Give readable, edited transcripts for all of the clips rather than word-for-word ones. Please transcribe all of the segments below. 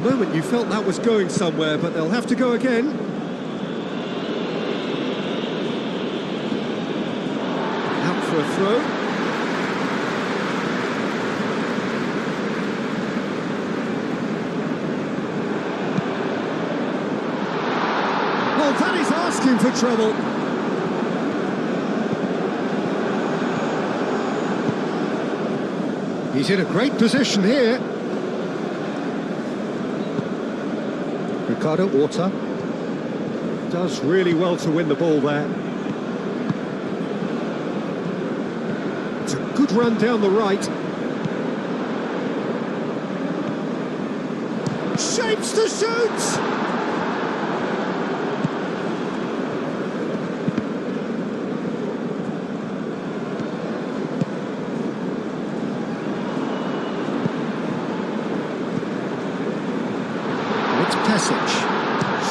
Moment you felt that was going somewhere, but they'll have to go again. Out for a throw. Well, that is asking for trouble. He's in a great position here. Ricardo Horta does really well to win the ball there. It's a good run down the right. Shapes to shoot! Passage.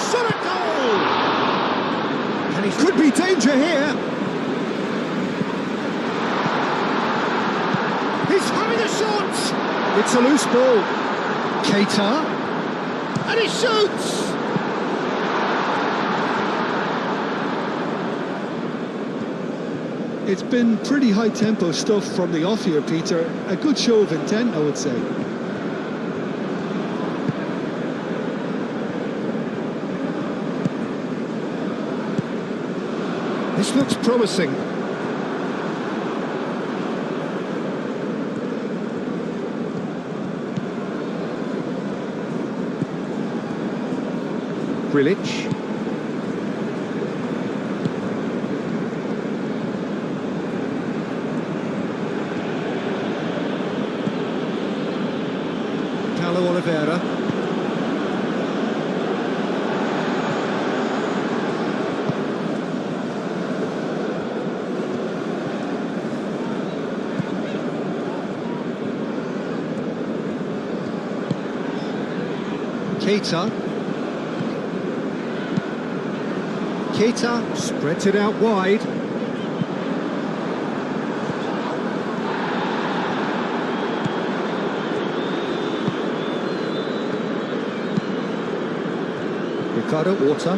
Shot a goal! And he could be danger here. He's having a shot! It's a loose ball. Keita. And he shoots! It's been pretty high-tempo stuff from the off here, Peter. A good show of intent, I would say. This looks promising. Grilic. Paulo Oliveira. Keita spreads it out wide. Ricardo Horta.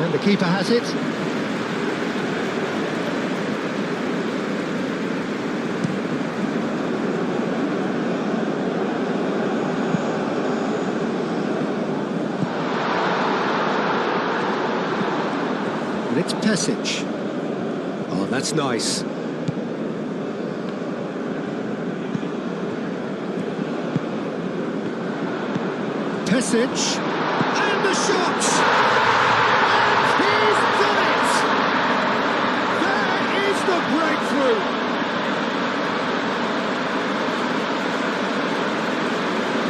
And the keeper has it. It's Passage. Oh, that's nice. Passage. And the shot! And he's done it! There is the breakthrough!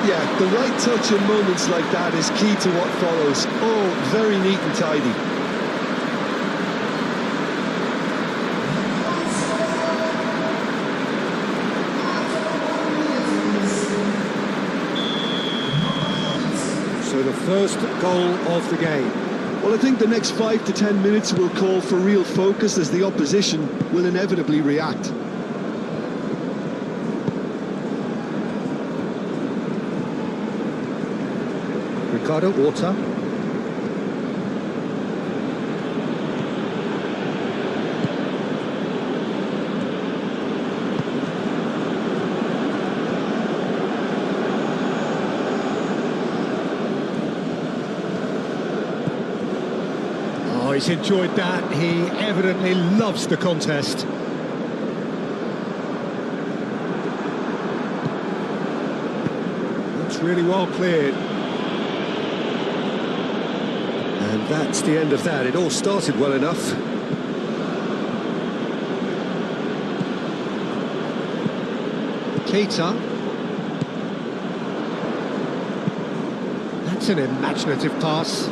Yeah, the right touch in moments like that is key to what follows. Oh, very neat and tidy. So the first goal of the game. Well, I think the next 5 to 10 minutes will call for real focus as the opposition will inevitably react. Ricardo Horta. Oh, he's enjoyed that. He evidently loves the contest. That's really well cleared. And that's the end of that. It all started well enough. Keita. That's an imaginative pass.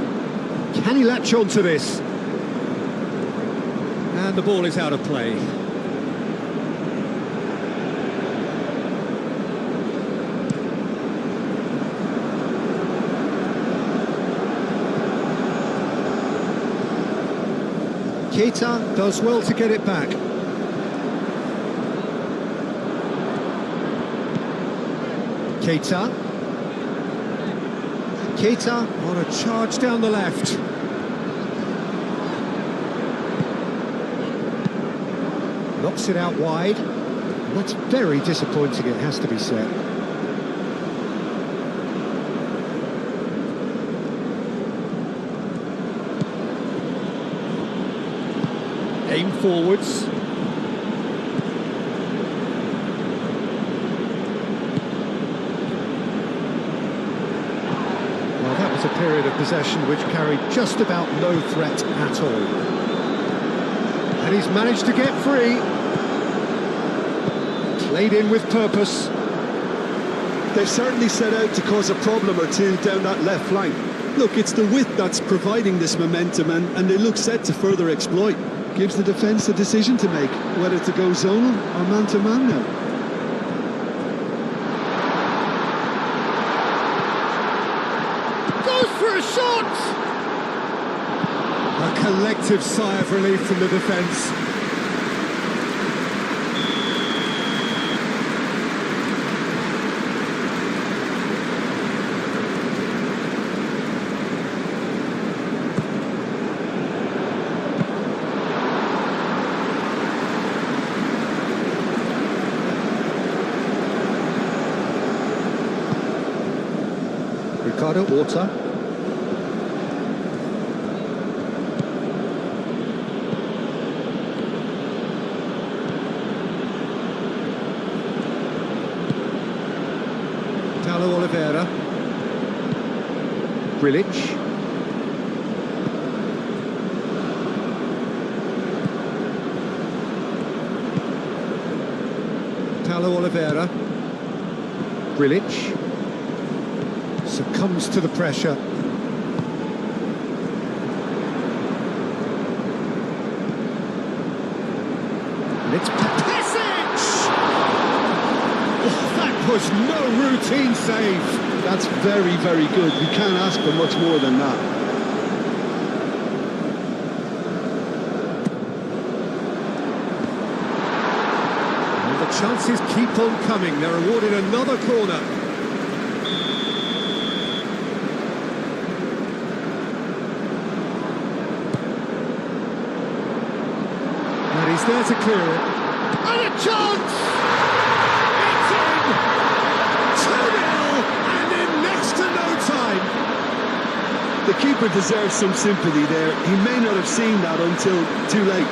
Can he latch on to this? And the ball is out of play. Keita does well to get it back. Keita on a charge down the left. Knocks it out wide. That's very disappointing, it has to be said. Aim forwards. Well, that was a period of possession which carried just about no threat at all. And he's managed to get free. Played in with purpose. They've certainly set out to cause a problem or two down that left flank. Look, it's the width that's providing this momentum, and they look set to further exploit. Gives the defence a decision to make, whether to go zonal or man-to-man now. Goes for a shot! A collective sigh of relief from the defence. Ricardo Horta. Paulo Oliveira. Grilic. Paulo Oliveira. Grilic. Succumbs to the pressure. And it's Pesic! Oh, that was no routine save. That's very, very good. You can't ask for much more than that. And the chances keep on coming. They're awarded another corner. He's there to clear it. And a chance! It's in! 2-0 and in next to no time. The keeper deserves some sympathy there. He may not have seen that until too late.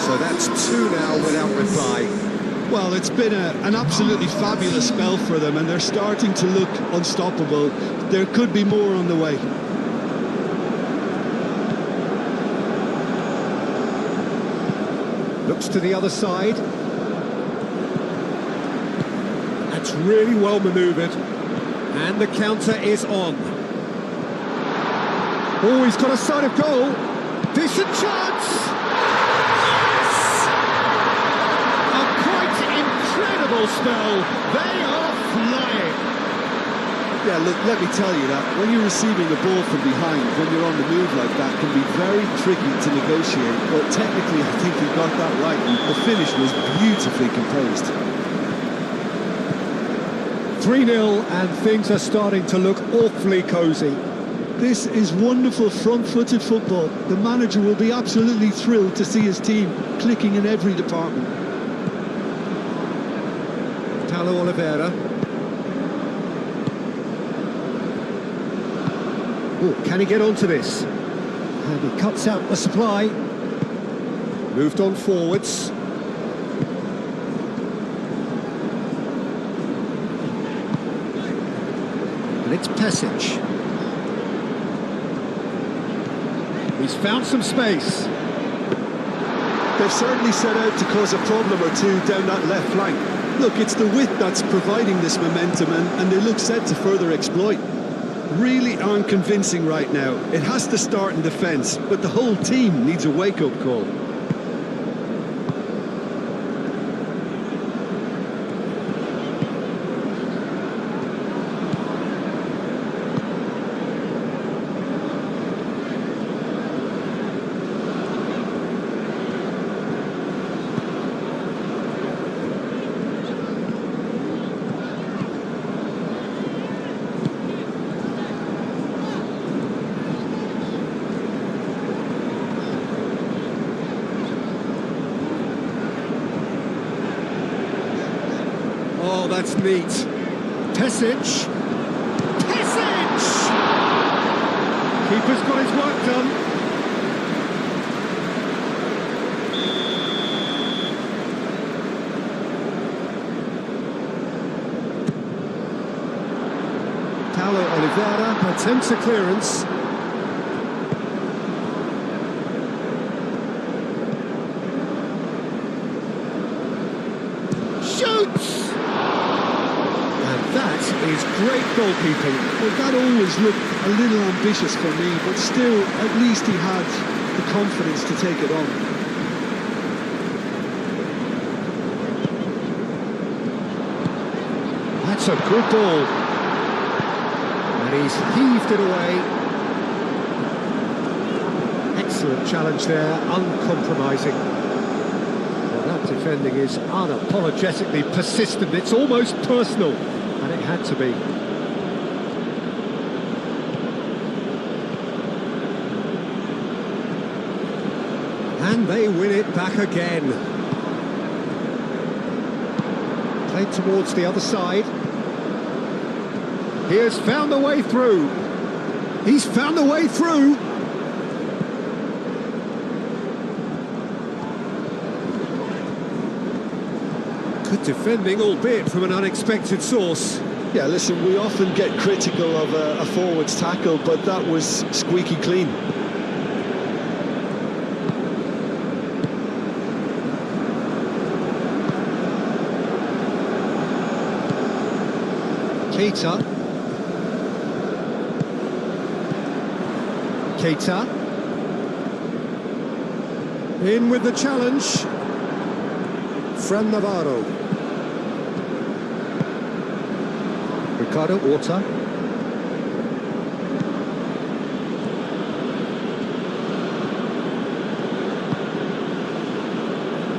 So that's 2 now without reply. Well, it's been an absolutely fabulous spell for them, and they're starting to look unstoppable. There could be more on the way. Looks to the other side. That's really well manoeuvred. And the counter is on. Oh, he's got a sight of goal. Decent chance! Spell. They are flying. Yeah, look, let me tell you that when you're receiving the ball from behind, when you're on the move like that, can be very tricky to negotiate. But technically, I think he got that right, and the finish was beautifully composed. 3-0, and things are starting to look awfully cosy. This is wonderful front-footed football. The manager will be absolutely thrilled to see his team clicking in every department. Paulo Oliveira. Oh, can he get onto this? And he cuts out the supply. Moved on forwards. And it's Pesic. He's found some space. They've certainly set out to cause a problem or two down that left flank. Look, it's the width that's providing this momentum, and they look set to further exploit. Really aren't convincing right now. It has to start in defence, but the whole team needs a wake-up call. Oh, that's neat. Pesic. Keeper's got his work done. Paulo Oliveira attempts a clearance. Shoots! And that is great goalkeeping. Well, that always looked a little ambitious for me, but still, at least he had the confidence to take it on. That's a good ball. And he's heaved it away. Excellent challenge there, uncompromising. Well, that defending is unapologetically persistent. It's almost personal, and it had to be. And they win it back again. Played towards the other side. He has found a way through. He's found a way through. Good defending, albeit from an unexpected source. Yeah, listen, we often get critical of a forward's tackle, but that was squeaky clean. Keita. In with the challenge. Fran Navarro. Ricardo Horta.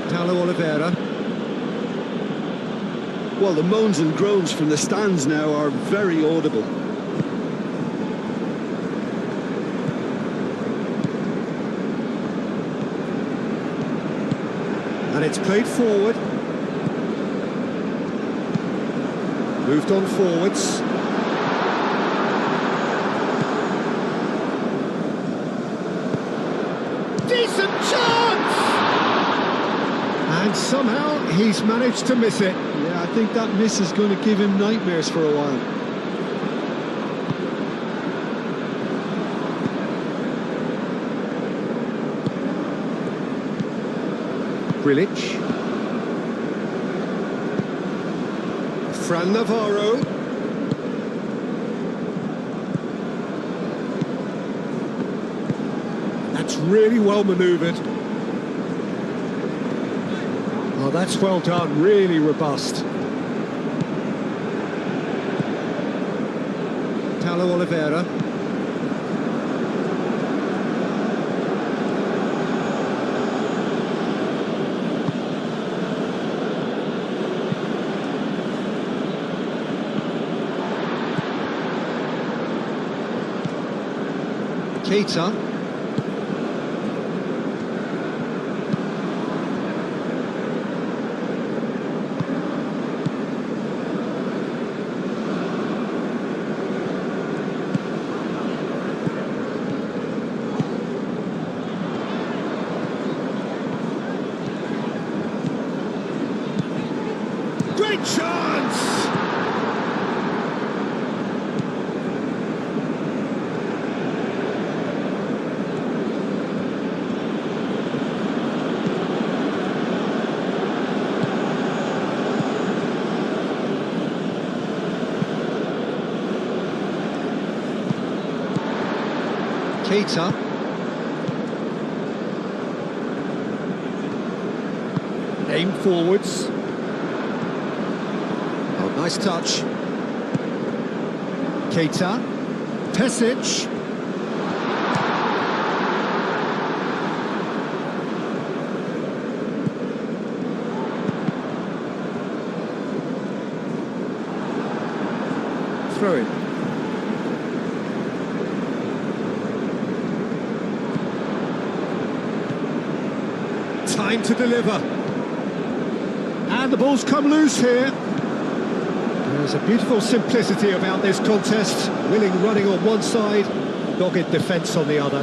Paulo Oliveira. Well, the moans and groans from the stands now are very audible. And it's played forward. Moved on forwards. Decent chance! And somehow he's managed to miss it. Yeah, I think that miss is going to give him nightmares for a while. Grilic. Fran Navarro. That's really well manoeuvred. Oh, that's well done, really robust. Paulo Oliveira. Keita. Great chance! Keita. Aim forwards. Oh, nice touch. Keita. Pesic. Throw it. Time to deliver. And the ball's come loose here. There's a beautiful simplicity about this contest. Willing running on one side, dogged defence on the other.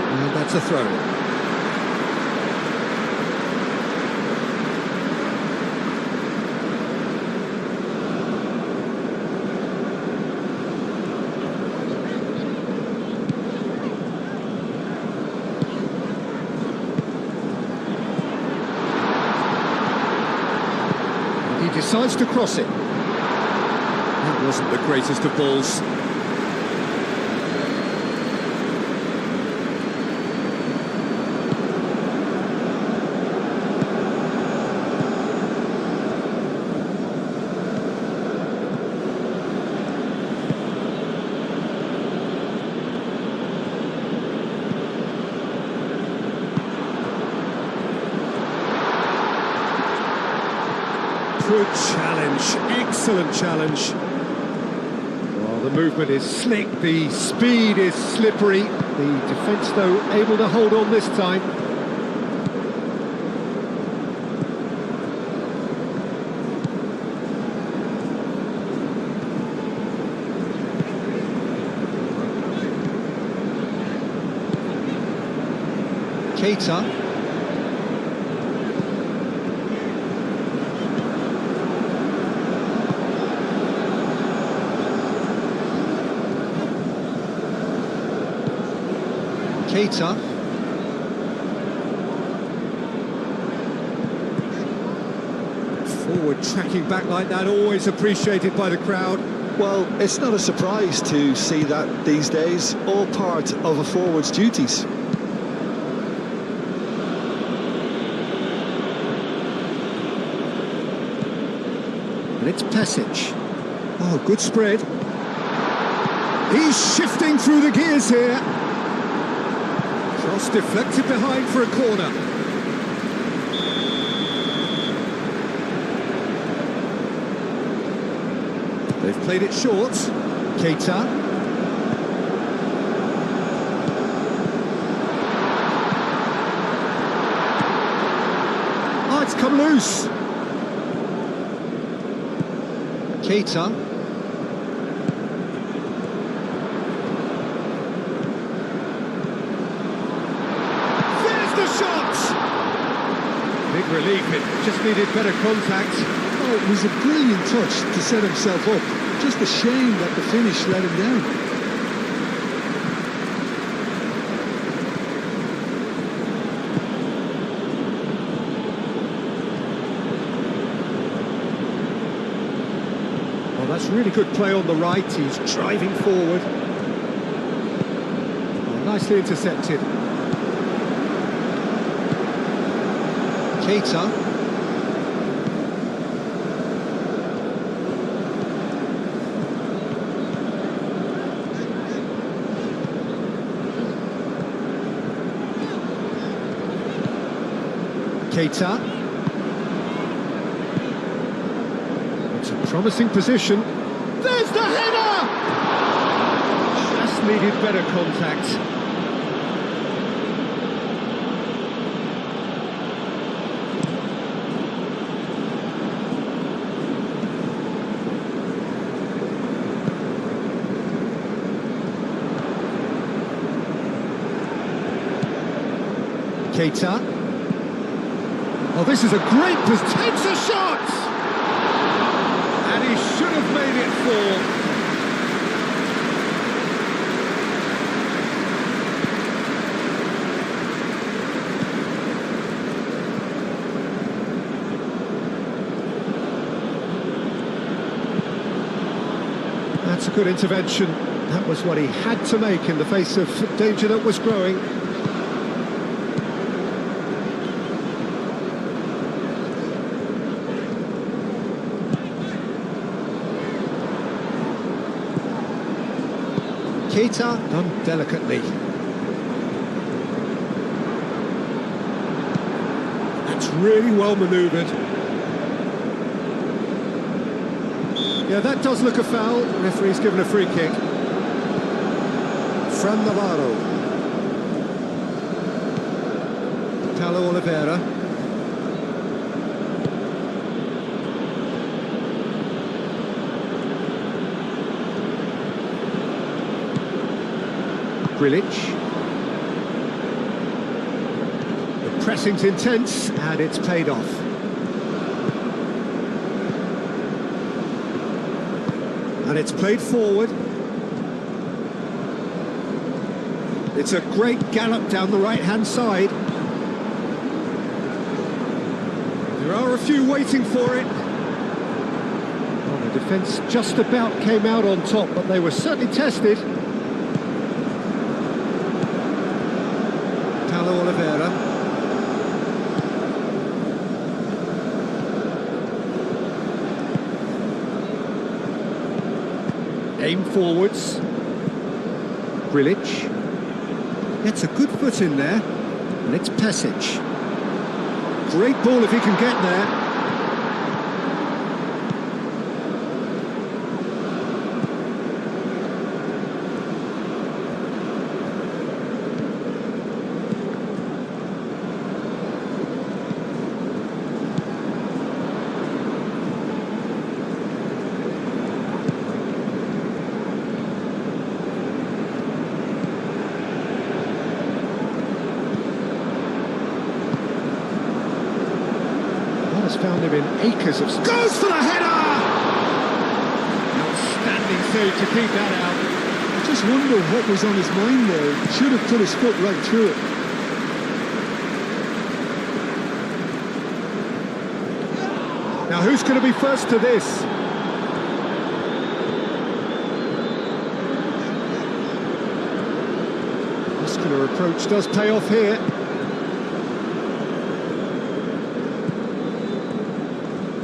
And that's a throw. He decides to cross it. That wasn't the greatest of balls. Good challenge, excellent challenge. Well, the movement is slick, the speed is slippery. The defence, though, able to hold on this time. Keita. Keita. Forward tracking back like that, always appreciated by the crowd. Well, it's not a surprise to see that these days, all part of a forward's duties. And it's Passage. Oh, good spread. He's shifting through the gears here. Cross deflected behind for a corner. They've played it short. Keita. Oh, it's come loose. Keita. Big relief, it just needed better contact. Oh, it was a brilliant touch to set himself up. Just a shame that the finish let him down. Well, that's really good play on the right. He's driving forward. Oh, nicely intercepted. Keita. Keita. It's a promising position. There's the header! Just needed better contact. Keita. Oh, this is a great position. Takes a shot! And he should have made it fall. That's a good intervention. That was what he had to make in the face of danger that was growing. Keita done delicately. That's really well manoeuvred. Yeah, that does look a foul. The referee's given a free kick. Fran Navarro. Paulo Oliveira. Grilic. The pressing's intense and it's paid off. And it's played forward. It's a great gallop down the right-hand side. There are a few waiting for it. Well, the defence just about came out on top, but they were certainly tested. Paulo Oliveira. Aim forwards. Grilic. Gets a good foot in there. And it's Pesic. Great ball if he can get there. Found him in acres of... Goes for the header! Outstanding save to keep that out. I just wonder what was on his mind there. He should have put his foot right through it. Now who's going to be first to this? Muscular approach does pay off here.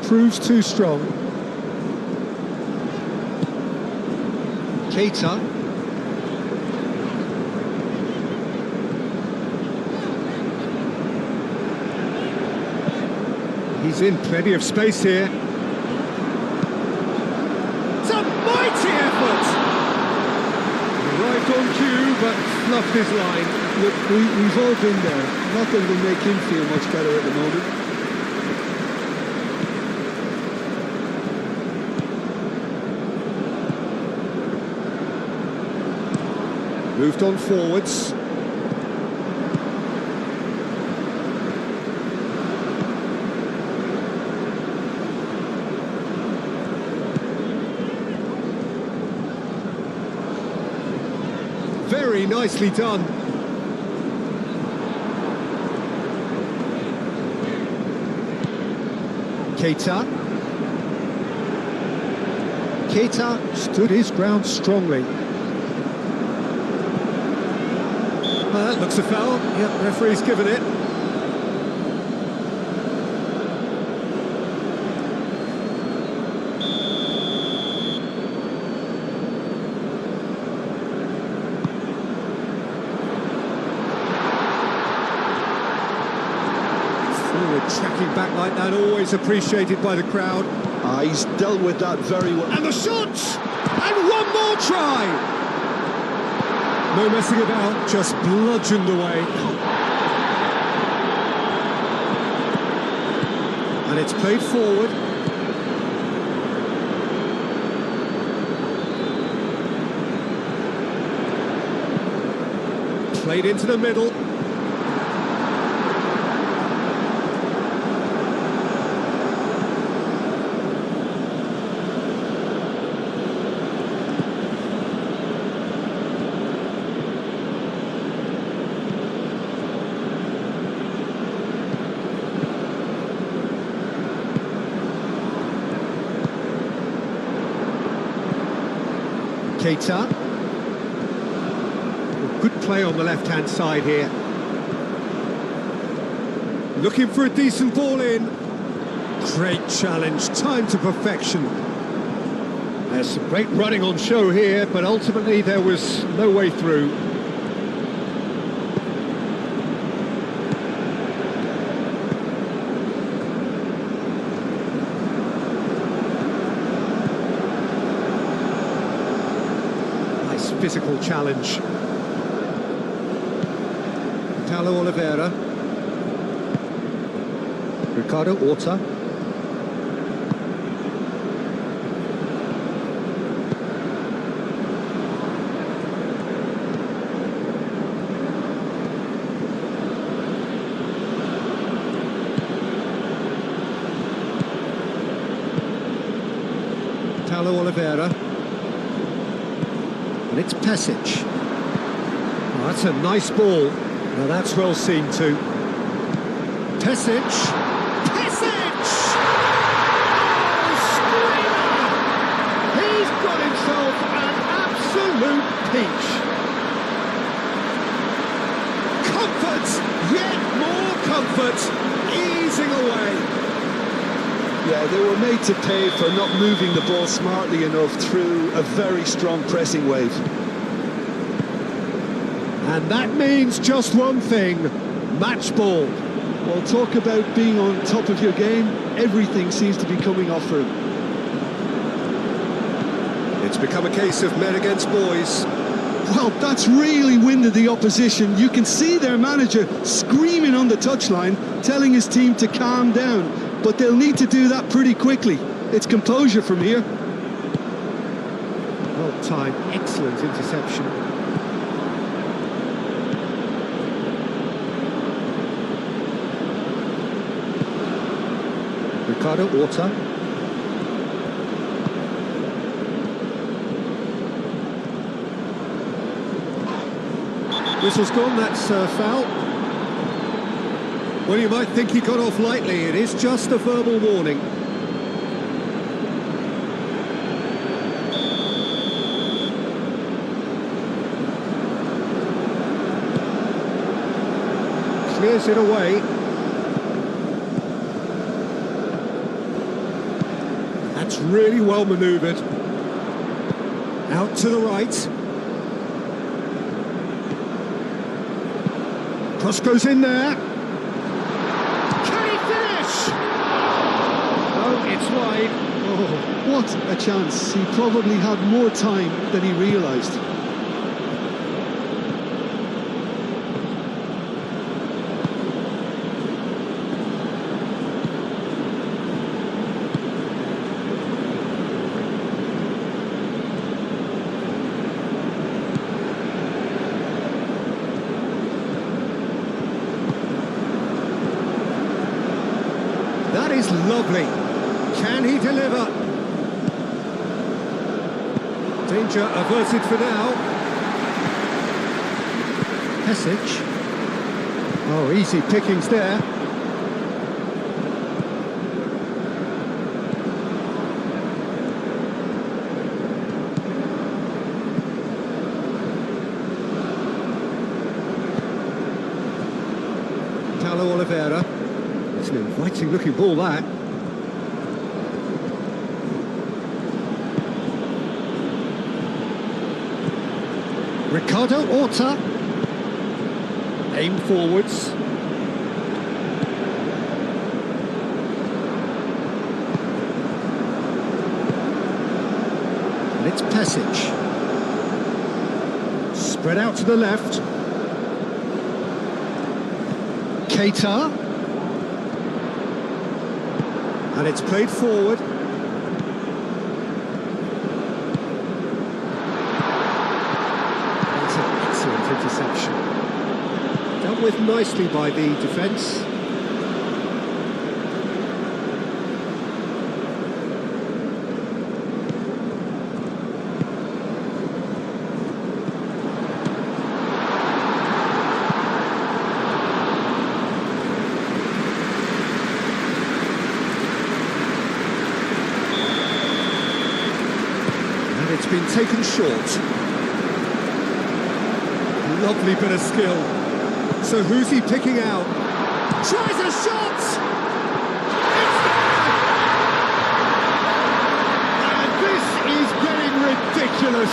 Proves too strong. Keita. He's in plenty of space here. It's a mighty effort! Arrived on cue, but fluffed his line. Look, we've all been there. Not that it'll make him feel much better at the moment. Moved on forwards. Very nicely done. Keita. Keita stood his ground strongly. That looks a foul. Yep, referee's given it. Forward tracking back like that, always appreciated by the crowd. He's dealt with that very well. And the shot! And one more try! No messing about, just bludgeoned away. And it's played forward. Played into the middle. Keita. Good play on the left-hand side here. Looking for a decent ball in. Great challenge, timed to perfection. There's some great running on show here, but ultimately there was no way through. Physical challenge. Paulo Oliveira. Ricardo Horta. Paulo Oliveira. And it's Pesic. Oh, that's a nice ball. Now that's well seen too. Pesic. Pesic! Oh, screamer! He's got himself an absolute peach. Comfort, yet more comfort, easing away. Yeah, they were made to pay for not moving the ball smartly enough through a very strong pressing wave. And that means just one thing, match ball. Well, talk about being on top of your game, everything seems to be coming off for him. It's become a case of men against boys. Well, that's really winded the opposition. You can see their manager screaming on the touchline, telling his team to calm down. But they'll need to do that pretty quickly. It's composure from here. Well timed, excellent interception. Ricardo Horta. Whistle's gone, that's foul. Well, you might think he got off lightly. It is just a verbal warning. Clears it away. That's really well manoeuvred. Out to the right. Cross goes in there. It's wide. Oh, what a chance. He probably had more time than he realised. That is lovely. Can he deliver? Danger averted for now. Pesic. Oh, easy pickings there. Paulo Oliveira. It's an inviting looking ball, that. Ricardo Horta. Aim forwards. And it's Pesic. Spread out to the left. Keita. And it's played forward. That's an excellent interception. Dealt with nicely by the defence. It's been taken short. Lovely bit of skill. So who's he picking out? Tries a shot! It's there! And this is getting ridiculous.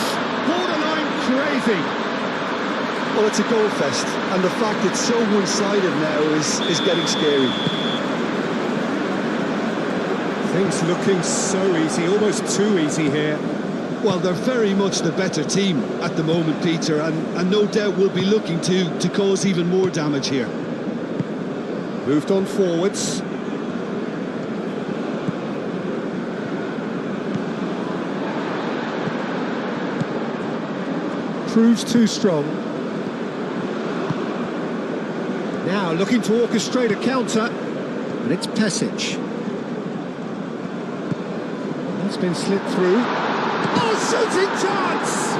Borderline crazy. Well, it's a goal fest, and the fact it's so one-sided now is getting scary. Things looking so easy, almost too easy here. Well, they're very much the better team at the moment, Peter, and no doubt will be looking to cause even more damage here. Moved on forwards. Proves too strong. Now looking to orchestrate a counter, and it's Pesic. That's been slipped through. Oh, shooting chance!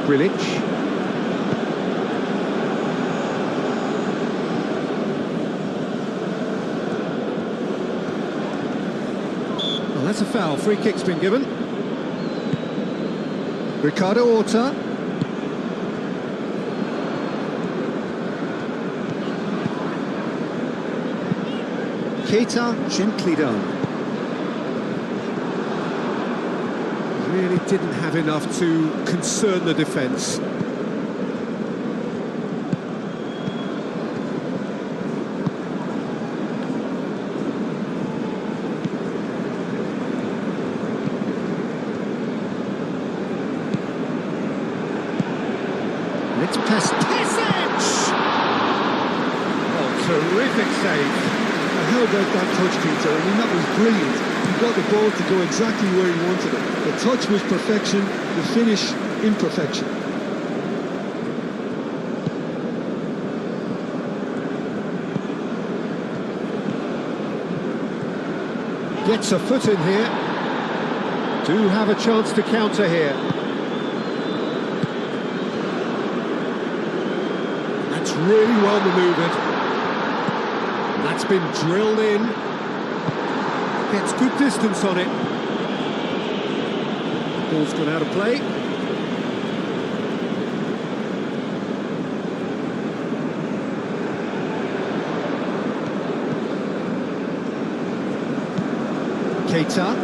Grilic. Well, that's a foul. Free kick's been given. Ricardo Horta. Keita gently done. Really didn't have enough to concern the defence. It's Pesic! Oh, terrific save. How about that touch, Peter? I mean, that was brilliant. He got the ball to go exactly where he wanted it. The touch was perfection, the finish imperfection. Gets a foot in here. Do have a chance to counter here. That's really well manoeuvred. That's been drilled in. Gets good distance on it. Ball's gone out of play. Keita.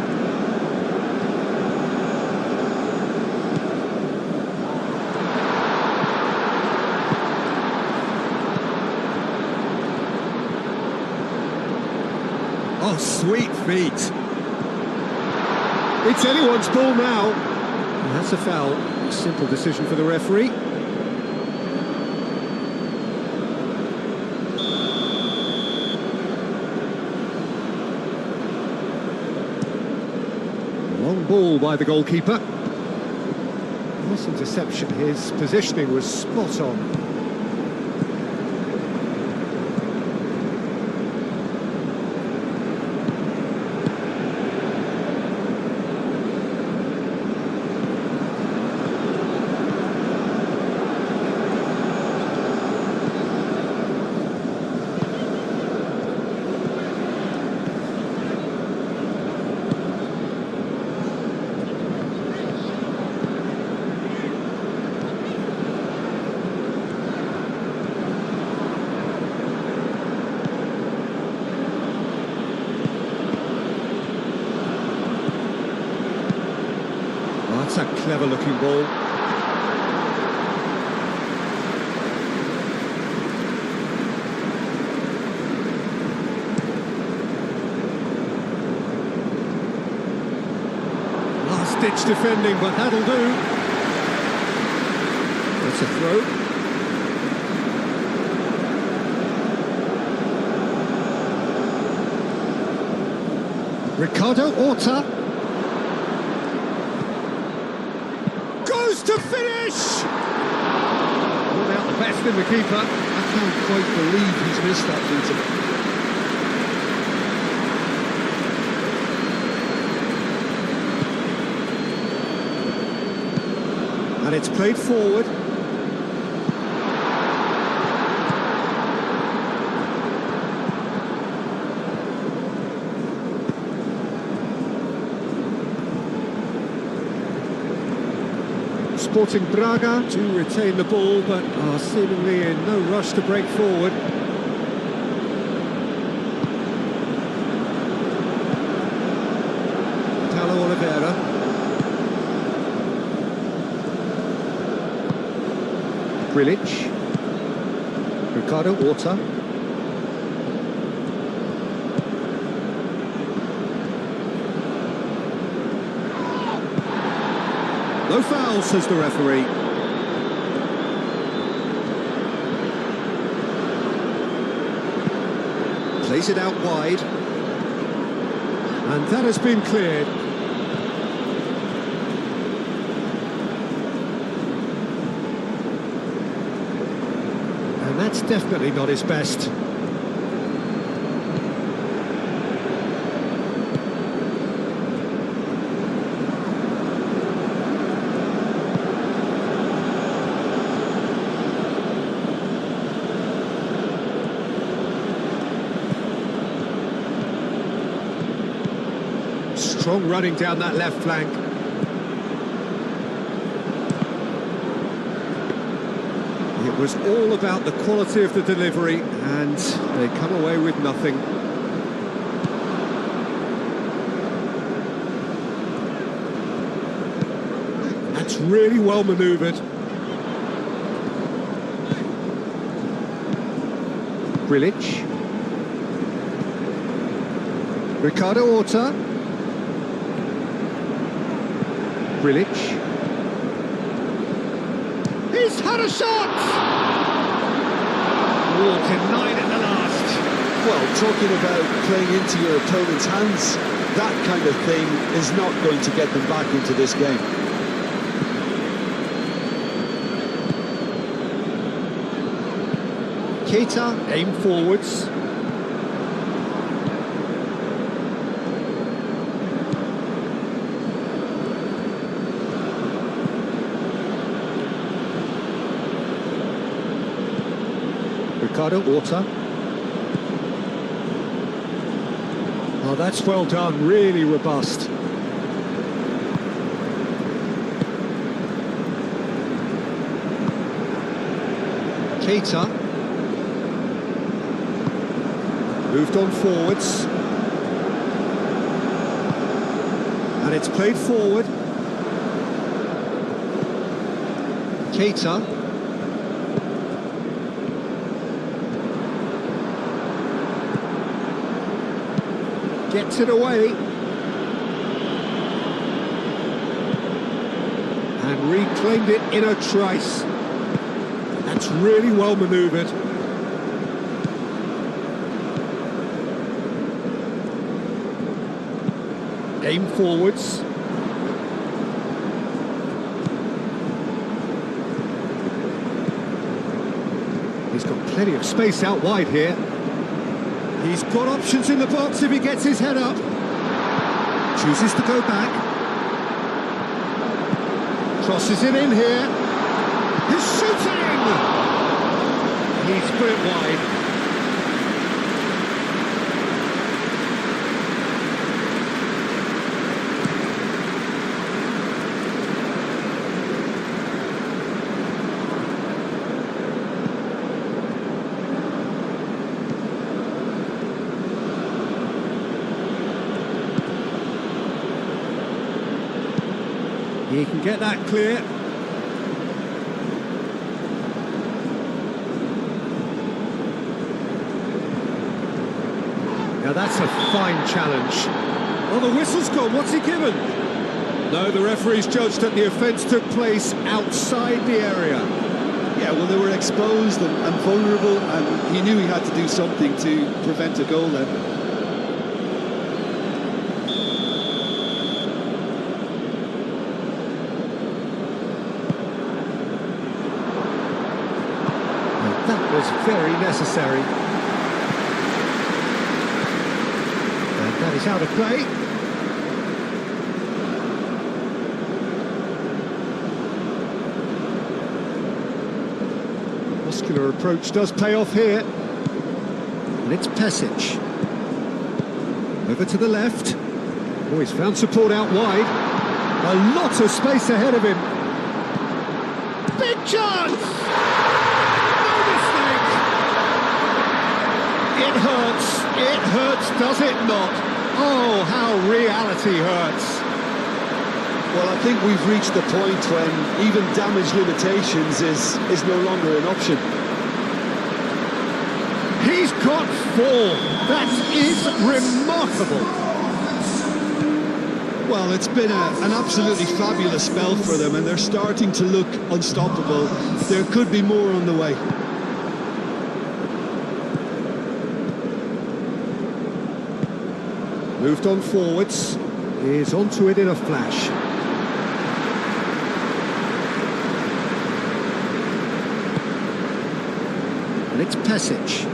Oh, sweet feet. It's anyone's ball now. And that's a foul. Simple decision for the referee. Long ball by the goalkeeper. Wasn't deception. His positioning was spot on. That's a clever-looking ball. Last-ditch defending, but that'll do. That's a throw. Ricardo Horta. To finish! Not out the best in the keeper. I can't quite believe he's missed that, Peter. And it's played forward. Sporting Braga to retain the ball, but are seemingly in no rush to break forward. Paulo Oliveira. Grilic. Ricardo Horta. No foul, says the referee. Plays it out wide. And that has been cleared. And that's definitely not his best. Strong running down that left flank. It was all about the quality of the delivery, and they come away with nothing. That's really well manoeuvred. Grilic. Ricardo Horta. Grilic. He's had a shot! Oh, denied at the last. Well, talking about playing into your opponent's hands, that kind of thing is not going to get them back into this game. Keita, aim forwards. Ricardo Horta. Oh, that's well done, really robust. Keita. Moved on forwards. And it's played forward. Keita. Gets it away. And reclaimed it in a trice. That's really well manoeuvred. Aim forwards. He's got plenty of space out wide here. He's got options in the box if he gets his head up. Chooses to go back. Crosses it in here. He's shooting! He's put it wide. He can get that clear. Now that's a fine challenge. Oh, the whistle's gone. What's he given? No, the referee's judged that the offence took place outside the area. Yeah, well, they were exposed and vulnerable, and he knew he had to do something to prevent a goal then. That was very necessary. And that is out of play. Muscular approach does pay off here. And it's Pesic. Over to the left. Oh, he's found support out wide. A lot of space ahead of him. Big chance! It hurts, does it not? Oh, how reality hurts. Well, I think we've reached the point when even damage limitations is no longer an option. He's got 4. That is remarkable. Well, it's been an absolutely fabulous spell for them, and they're starting to look unstoppable. There could be more on the way. Moved on forwards. He's onto it in a flash. And it's Pesic.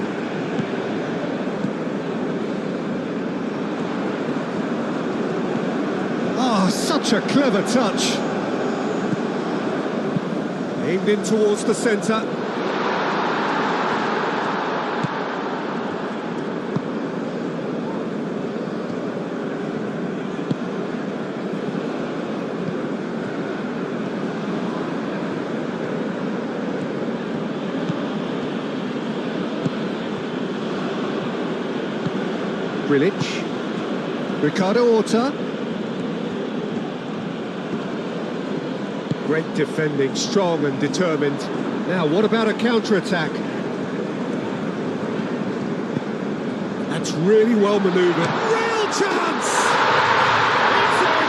Oh, such a clever touch. Aimed in towards the centre. Grilic. Ricardo Horta. Great defending, strong and determined. Now, what about a counter-attack? That's really well manoeuvred. Real chance! It's in!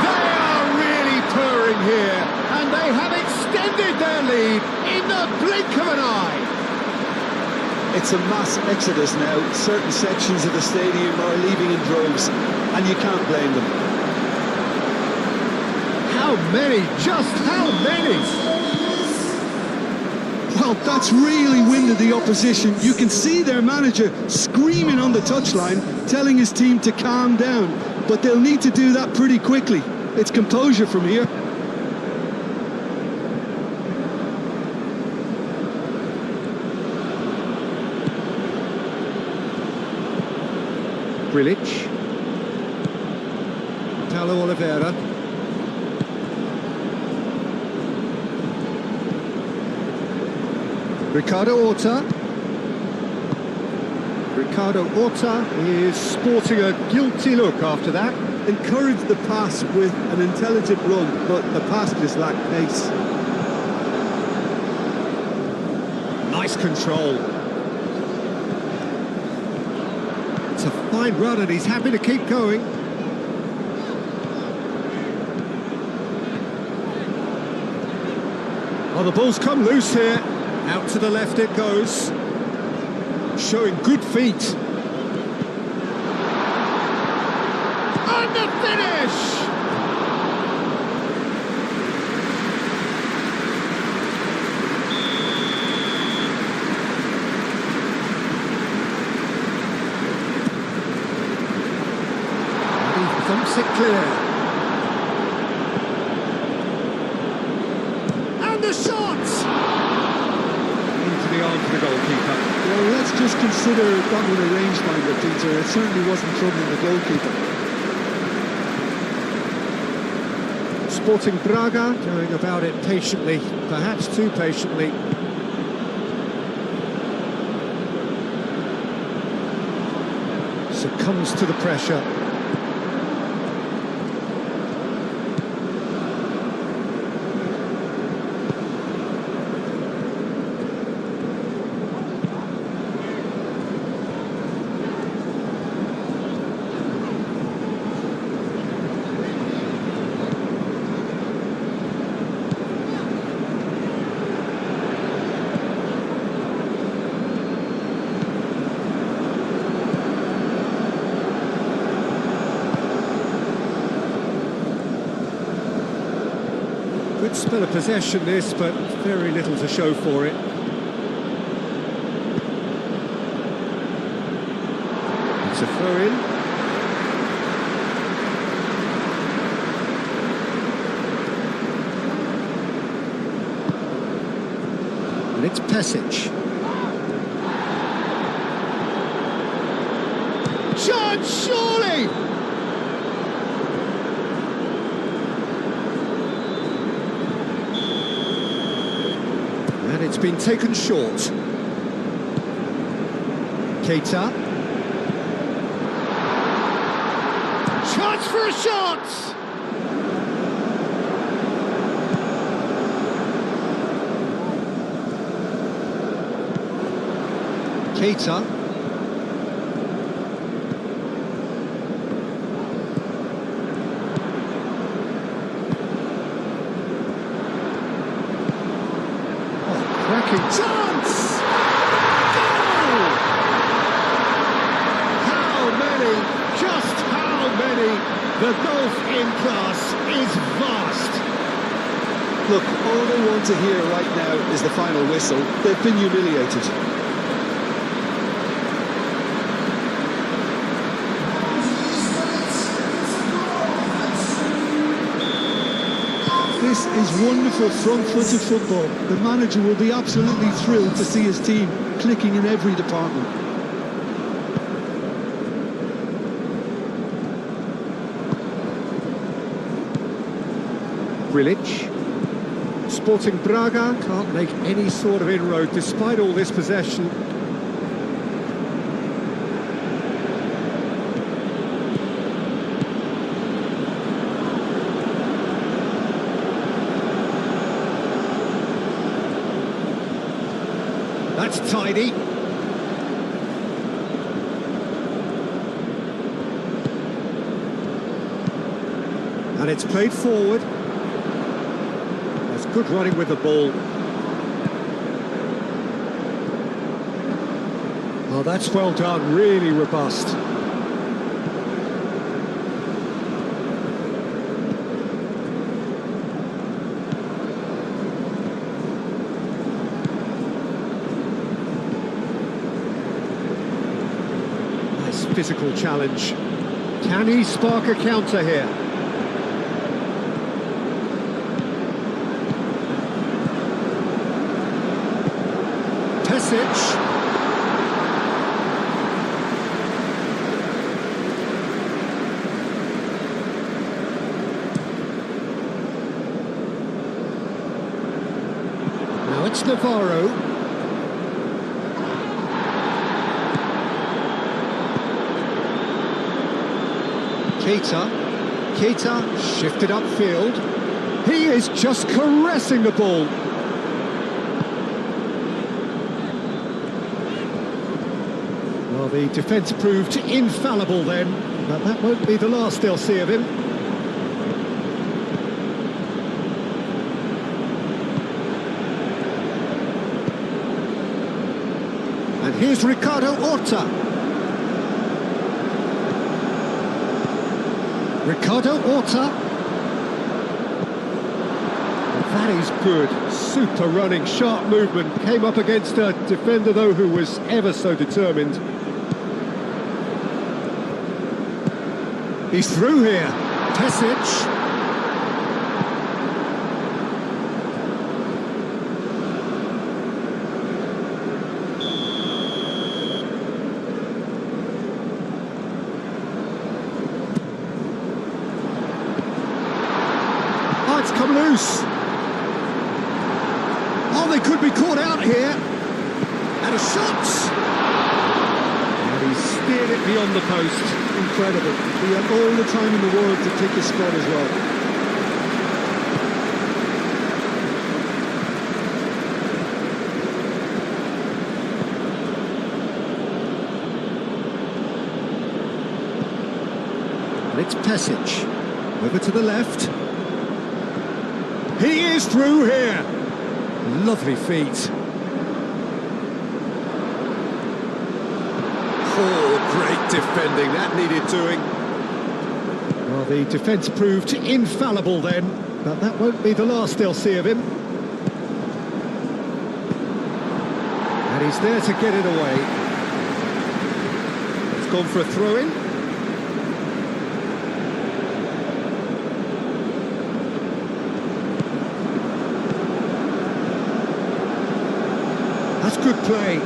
They are really purring here, and they have extended their lead in the blink of an eye. It's a mass exodus now. Certain sections of the stadium are leaving in droves, and you can't blame them. How many? Just how many? Well, that's really winded the opposition. You can see their manager screaming on the touchline, telling his team to calm down. But they'll need to do that pretty quickly. It's composure from here. Grilic. Paulo Oliveira. Ricardo Horta. Ricardo Horta is sporting a guilty look after that. Encouraged the pass with an intelligent run, but the pass just lacked pace. Nice control. It's a fine run and he's happy to keep going. Oh, the ball's come loose here. Out to the left it goes. Showing good feet. And the finish! And he thumps it clear. And the shot! Into the arms of the goalkeeper. Well, let's just consider that one a rangefinder, Peter. It certainly wasn't troubling the goalkeeper. Sporting Braga going about it patiently, perhaps too patiently. Succumbs to the pressure. Good spell of possession this, but very little to show for it. It's a throw-in. And it's Pesic. Chance, surely! And it's been taken short. Keita. Chance for a shot! Keita. Cracking chance! Goal! How many, just how many? The gulf in class is vast. Look, all they want to hear right now is the final whistle. They've been humiliated. This is wonderful front-footed football. The manager will be absolutely thrilled to see his team clicking in every department. Grilic. Sporting Braga can't make any sort of inroad despite all this possession. That's tidy. And it's played forward. That's good running with the ball. Oh, that's well done, really robust. Physical challenge. Can he spark a counter here? Pesic. Now it's Navarro. Keita shifted upfield. He is just caressing the ball. Well, the defence proved infallible then, but that won't be the last they'll see of him. And here's Ricardo Horta. Ricardo Horta. That is good. Super running, sharp movement. Came up against a defender, though, who was ever so determined. He's through here. Pesic. It's come loose. Oh, they could be caught out here. And a shot. And he steered it beyond the post. Incredible. He had all the time in the world to pick his spot as well. And it's Pesic. Over to the left. He is through here. Lovely feet. Oh, great defending. That needed doing. Well, the defence proved infallible then, but that won't be the last they'll see of him. And he's there to get it away. It's gone for a throw-in. That's good play.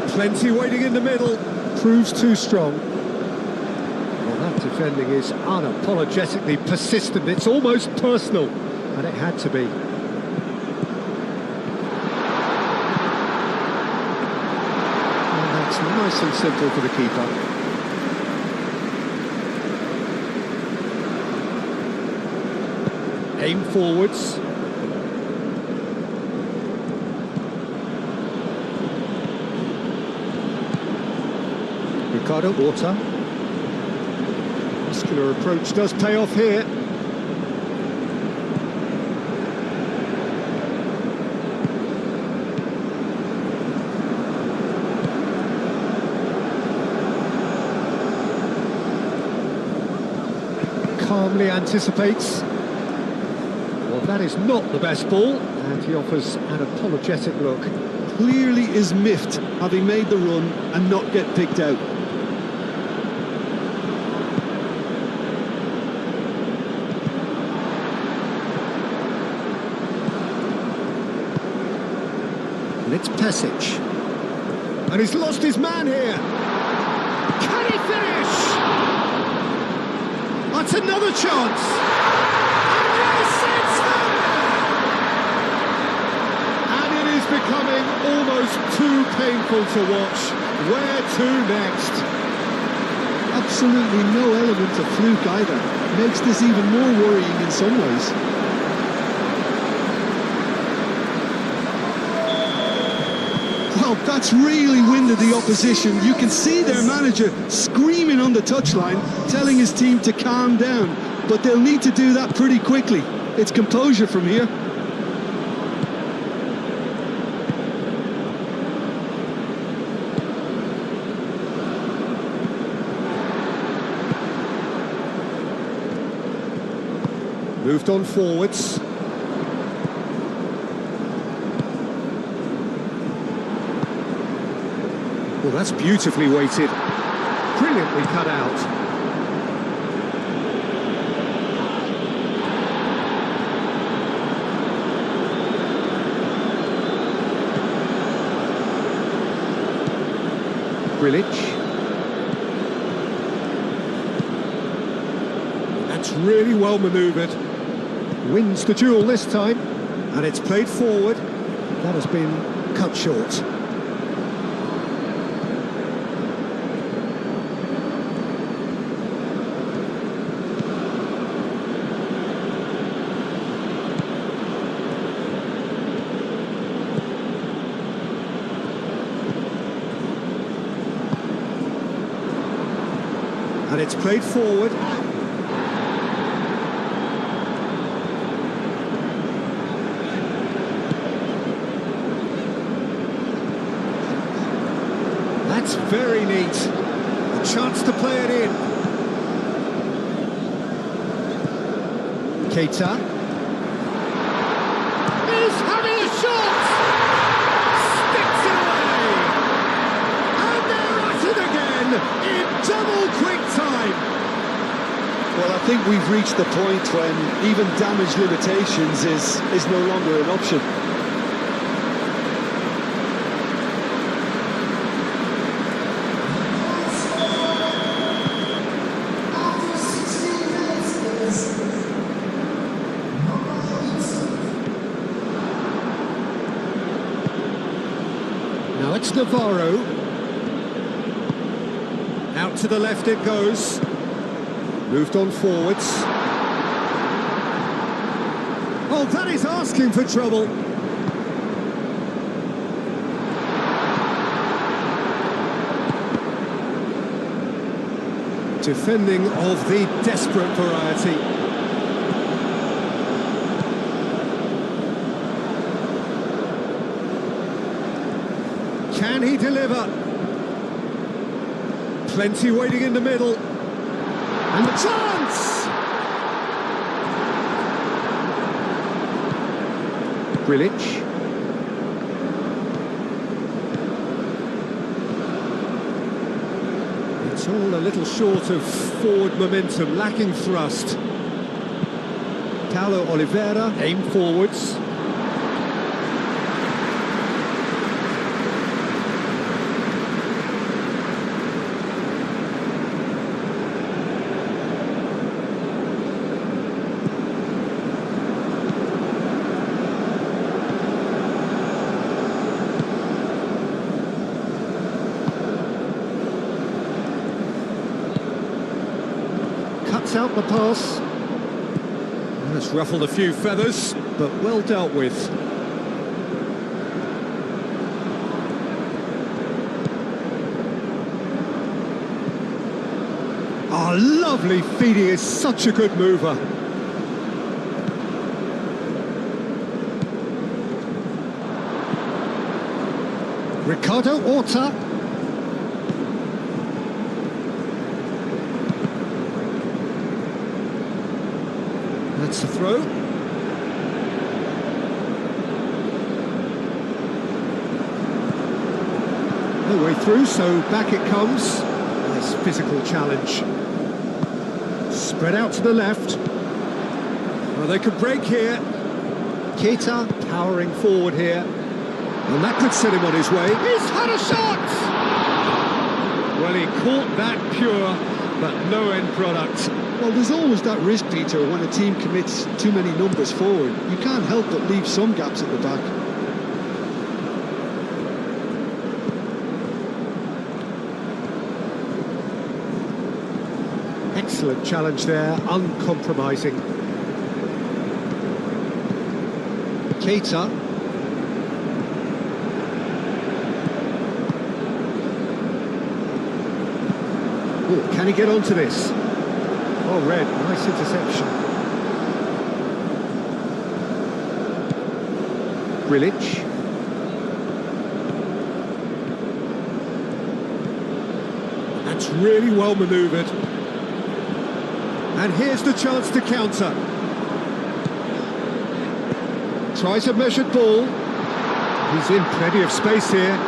Plenty waiting in the middle. Proves too strong. Well, that defending is unapologetically persistent. It's almost personal. And it had to be. And that's nice and simple for the keeper. Aim forwards. Ricardo Horta. Muscular approach does pay off here. Calmly anticipates. Well, that is not the best ball, and he offers an apologetic look. Clearly is miffed, having made the run and not get picked out. And it's Pesic. And he's lost his man here. Can he finish? That's another chance. And yes, it's there! And it is becoming almost too painful to watch. Where to next? Absolutely no element of fluke either. Makes this even more worrying in some ways. Well, that's really winded the opposition. You can see their manager screaming on the touchline, telling his team to calm down. But they'll need to do that pretty quickly. It's composure from here. Moved on forwards. Well, that's beautifully weighted. Brilliantly cut out. Grilic. That's really well manoeuvred. Wins the duel this time, and it's played forward. That has been cut short. And it's played forward. That's very neat. A chance to play it in. Keita. He's having a shot! Sticks it away! And they're at it again in double quick time. Well, I think we've reached the point when even damage limitations is no longer an option. Now it's Navarro. Out to the left it goes. Moved on forwards. Oh, that is asking for trouble. Defending of the desperate variety. Can he deliver? Plenty waiting in the middle. And the chance! Grilic. It's all a little short of forward momentum, lacking thrust. Paulo Oliveira, aim forwards. Cuts out the pass. That's ruffled a few feathers, but well dealt with. Oh, lovely feet, he is such a good mover. Ricardo Horta. That's the throw. No way through, so back it comes. Nice physical challenge. Spread out to the left. Well, they could break here. Keita powering forward here. And that could set him on his way. He's had a shot! Well, he caught that pure, but no end product. Well, there's always that risk, Peter, when a team commits too many numbers forward. You can't help but leave some gaps at the back. Excellent challenge there, uncompromising. Keita. Oh, can he get onto this? Oh, red, nice interception. Grilic. That's really well manoeuvred. And here's the chance to counter. Tries a measured ball. He's in plenty of space here.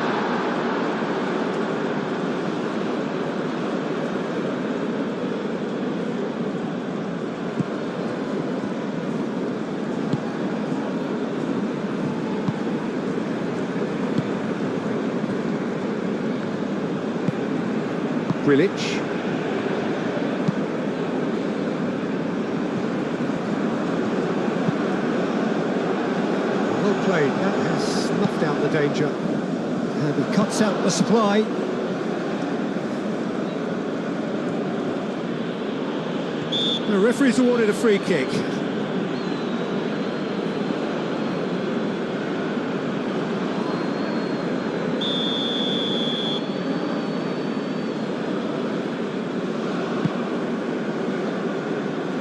Grilic. Well played, that has snuffed out the danger. And he cuts out the supply. The referee's awarded a free kick.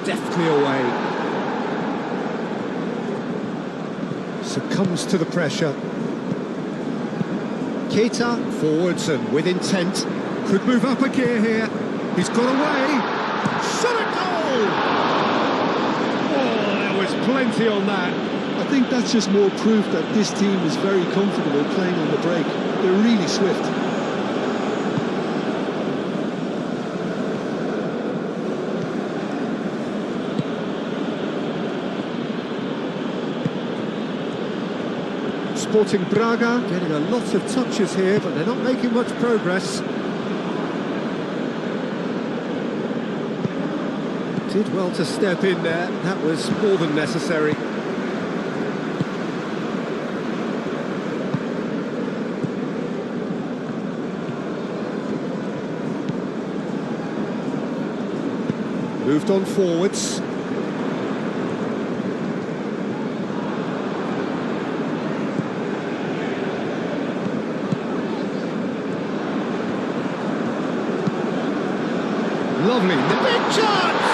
Deftly away. Succumbs to the pressure. Keita forwards and with intent. Could move up a gear here. He's got away. Shot a goal! Oh, there was plenty on that. I think that's just more proof that this team is very comfortable playing on the break. They're really swift. Sporting Braga getting a lot of touches here, but they're not making much progress. Did well to step in there, that was more than necessary. Moved on forwards. Lovely, the big chance!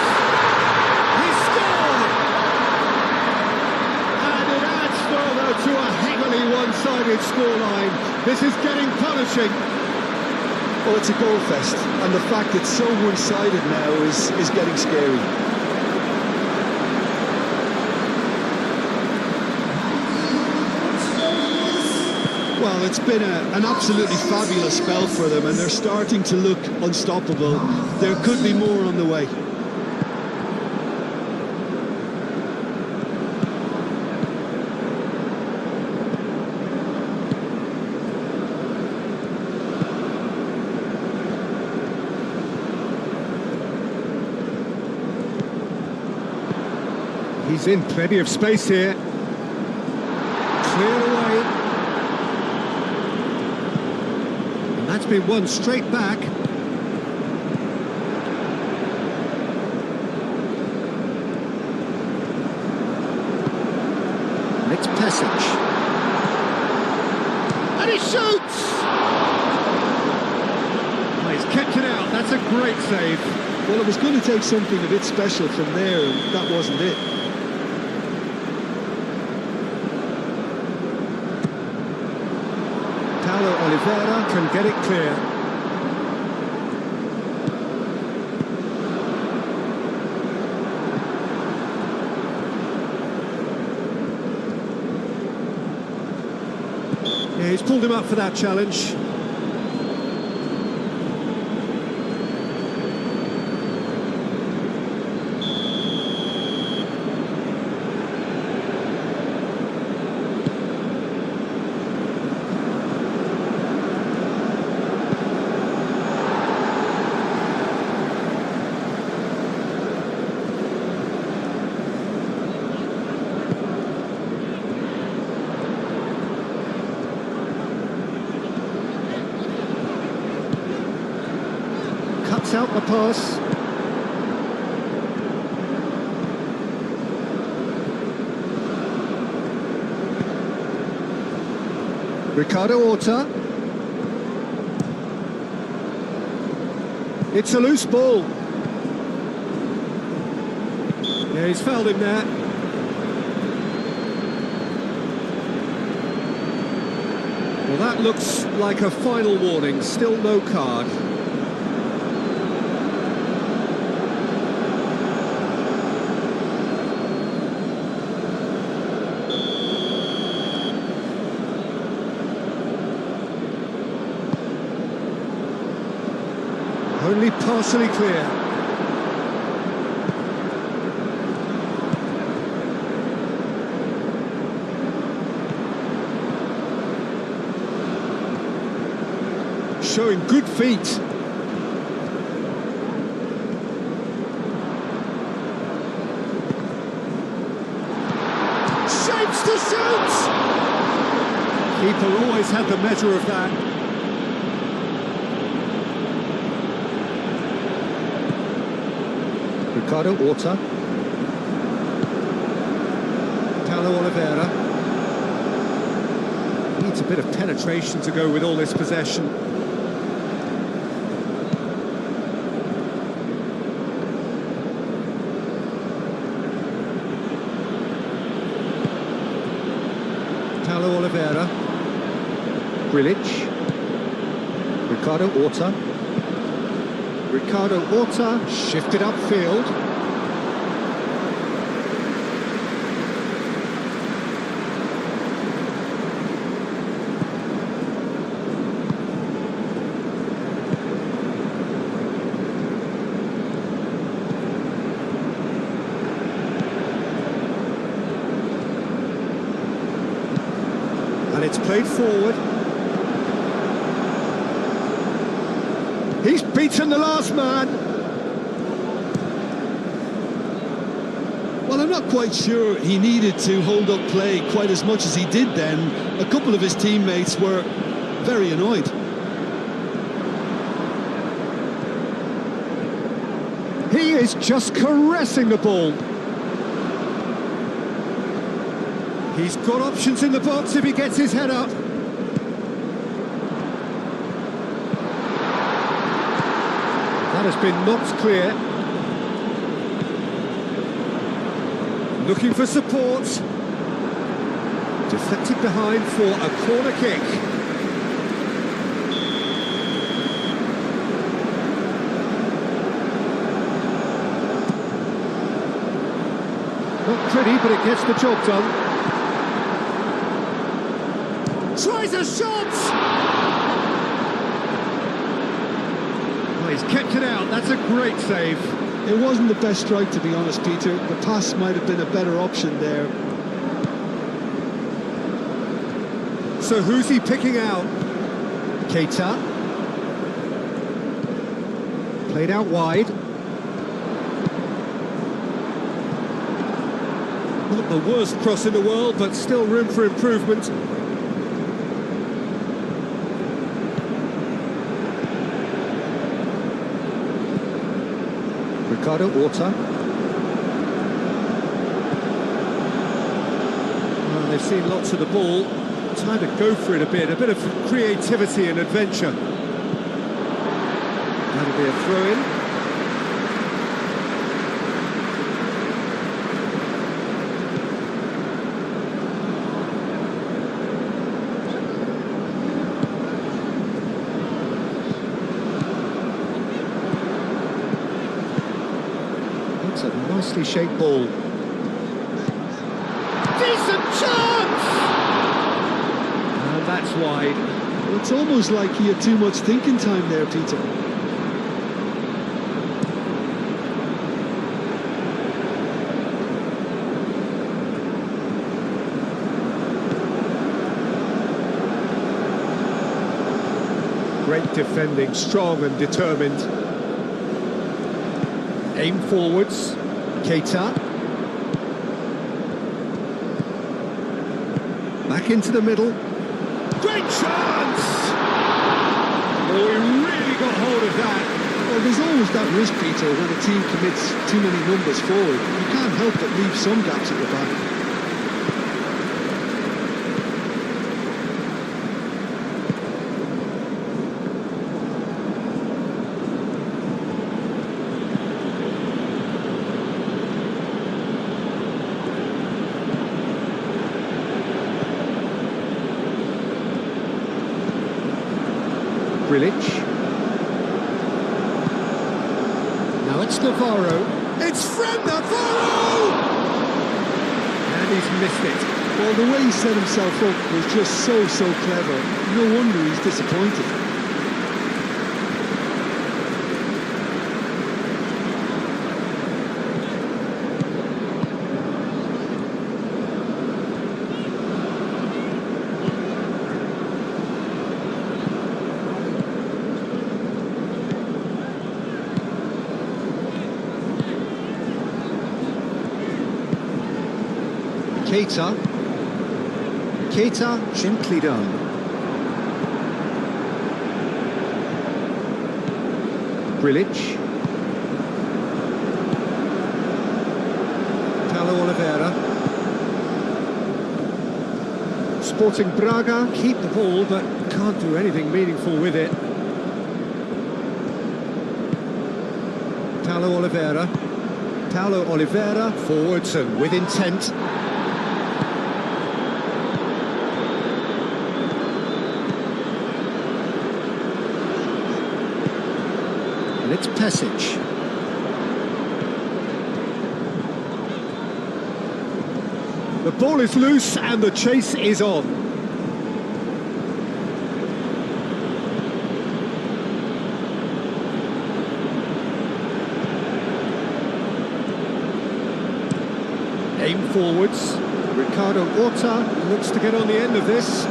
He scored! And it adds further to a heavily one-sided scoreline. This is getting punishing. Oh, it's a goal fest, and the fact it's so one-sided now is getting scary. Well, it's been an absolutely fabulous spell for them, and they're starting to look unstoppable. There could be more on the way. He's in plenty of space here. Clear away. And that's been won straight back. And it's Pesic. And he shoots! Oh, he's kept it out. That's a great save. Well, it was going to take something a bit special from there, and that wasn't it. Paulo Oliveira can get it clear. Yeah, he's pulled him up for that challenge. Cuts out the pass. Ricardo Horta. It's a loose ball. Yeah, he's fouled him there. Well, that looks like a final warning. Still no card. Only partially clear. Showing good feet. Shapes to shoot! Keeper always had the measure of that. Ricardo Horta. Paulo Oliveira. Needs a bit of penetration to go with all this possession. Paulo Oliveira. Grilic. Ricardo Horta. Ricardo Horta shifted upfield. And it's played forward. He's beaten the last man. Well, I'm not quite sure he needed to hold up play quite as much as he did then. A couple of his teammates were very annoyed. He is just caressing the ball. He's got options in the box if he gets his head up. That has been knocked clear. Looking for support. Deflected behind for a corner kick. Not pretty, but it gets the job done. Tries a shot! Oh, he's kept it out. That's a great save. It wasn't the best strike, to be honest, Peter. The pass might have been a better option there. So who's he picking out? Keita. Played out wide. Not the worst cross in the world, but still room for improvement. Ricardo Horta. Well, they've seen lots of the ball. Time to go for it a bit of creativity and adventure. That'll be a throw-in. It's a nicely shaped ball. Decent chance! And that's wide. Well, it's almost like he had too much thinking time there, Peter. Great defending, strong and determined. Aim forwards. Keita. Back into the middle. Great chance! Oh, he really got hold of that. Well, there's always that risk, Peter, when a team commits too many numbers forward. You can't help but leave some gaps at the back. Grilic. Now it's Navarro. It's from Navarro! And he's missed it. Well, the way he set himself up was just so clever. No wonder he's disappointed. Keita. Keita, gently done. Grilic. Paulo Oliveira. Sporting Braga keep the ball but can't do anything meaningful with it. Paulo Oliveira. Paulo Oliveira forwards and with intent. It's Pesic. The ball is loose and the chase is on. Aim forwards. Ricardo Horta looks to get on the end of this.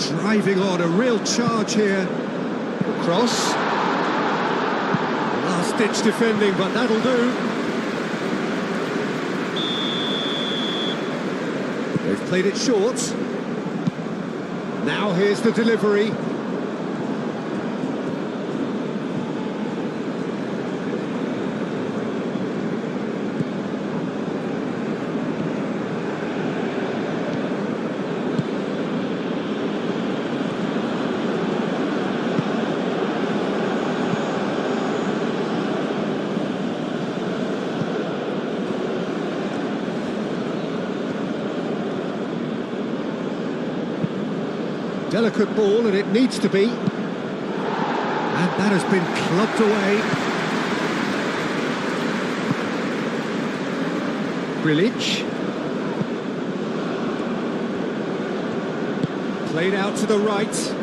Driving on, a real charge here. Cross. Last-ditch defending, but that'll do. They've played it short. Now here's the delivery. Delicate ball, and it needs to be. And that has been clubbed away. Grilic. Played out to the right.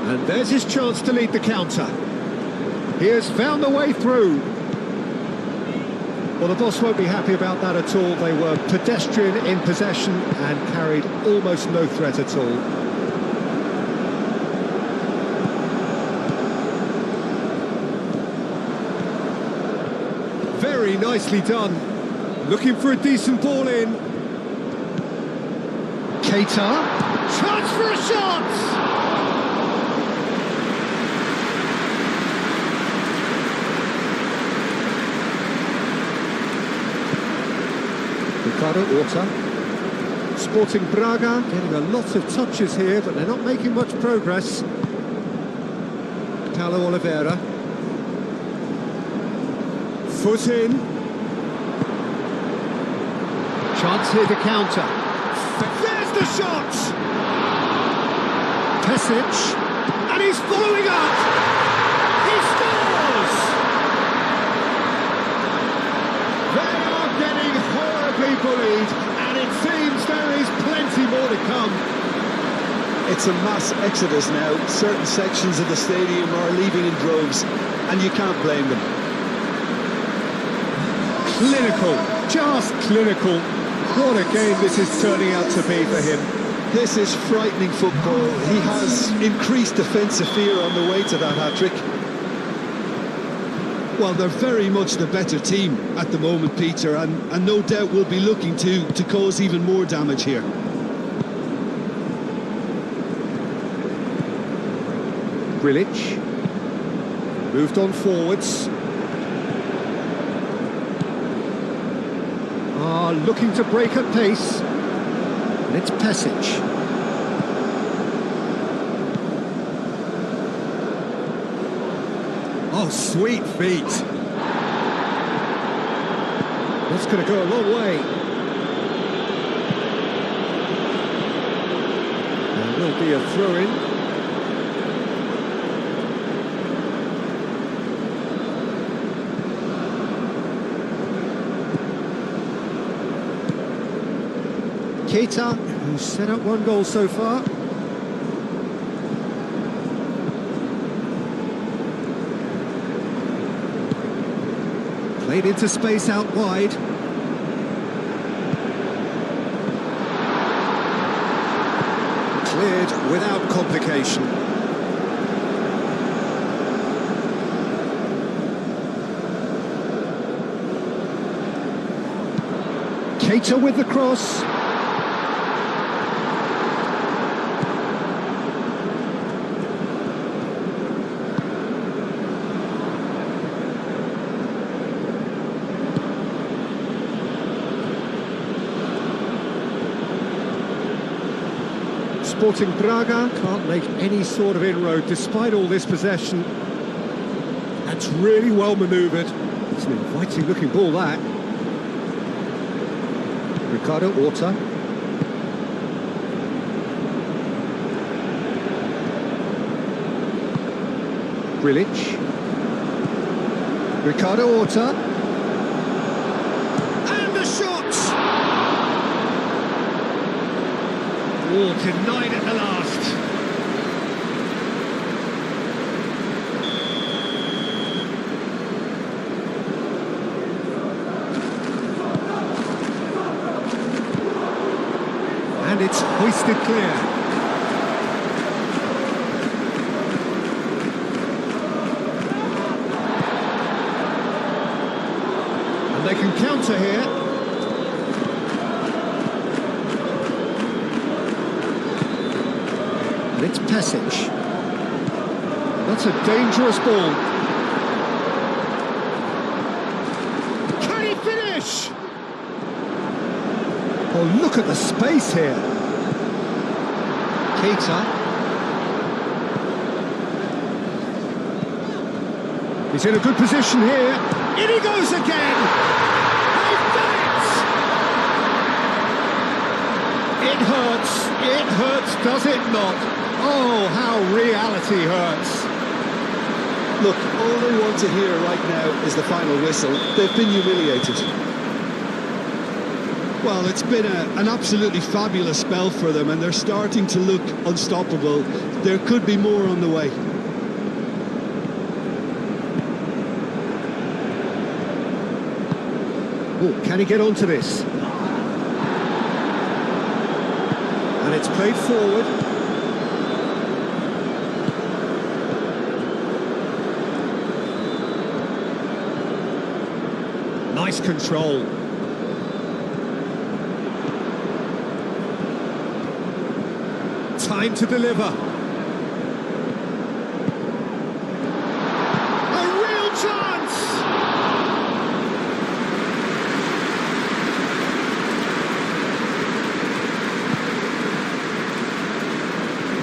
And there's his chance to lead the counter. He has found the way through. Well, the boss won't be happy about that at all. They were pedestrian in possession and carried almost no threat at all. Very nicely done. Looking for a decent ball in. Keita. Chance for a shot! Ricardo Horta. Sporting Braga getting a lot of touches here, but they're not making much progress. Paulo Oliveira. Foot in. Chance here to counter. There's the shot! Pesic. And he's following up! He scores! They are getting horribly bullied, and it seems there is plenty more to come. It's a mass exodus now. Certain sections of the stadium are leaving in droves, and you can't blame them. Clinical, just clinical. What a game this is turning out to be for him. This is frightening football. He has increased defensive fear on the way to that hat-trick. Well, they're very much the better team at the moment, Peter, and no doubt will be looking to cause even more damage here. Grilic. Moved on forwards. Looking to break at pace. And it's Pesic. Oh, sweet feet. That's going to go a long way. There will be a throw-in. Keita, who's set up one goal so far. Played into space out wide. Cleared without complication. Keita with the cross. Sporting Braga can't make any sort of inroad despite all this possession. That's really well manoeuvred. It's an inviting looking ball, that. Ricardo Horta. Grilic. Ricardo Horta. And the shot! Oh, denied at the last. And it's hoisted clear. And they can counter here. And it's Pesic. That's a dangerous ball. Can he finish? Oh, look at the space here. Keita. He's in a good position here. In he goes again. They've done it. It hurts. It hurts, does it not? Oh, how reality hurts. Look, all they want to hear right now is the final whistle. They've been humiliated. Well, it's been an absolutely fabulous spell for them, and they're starting to look unstoppable. There could be more on the way. Oh, can he get onto this? And it's played forward. Nice control. time to deliver. A real chance!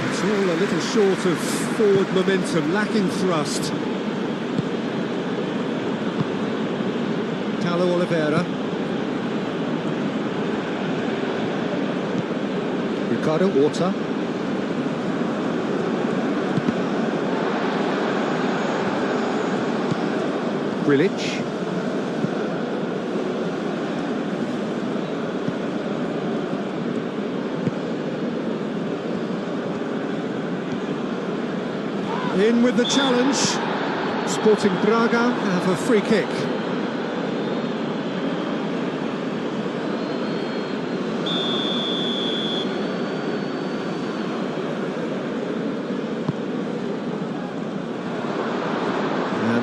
It's all a little short of forward momentum, lacking thrust. Paulo Oliveira. Ricardo Horta. Grilic. In with the challenge. Sporting Braga have a free kick.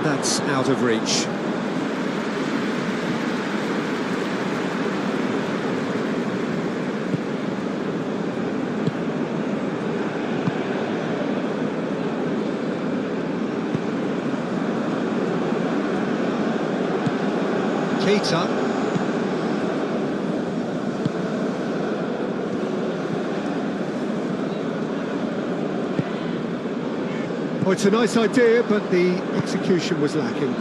That's out of reach. Keita. Oh, it's a nice idea, but the execution was lacking.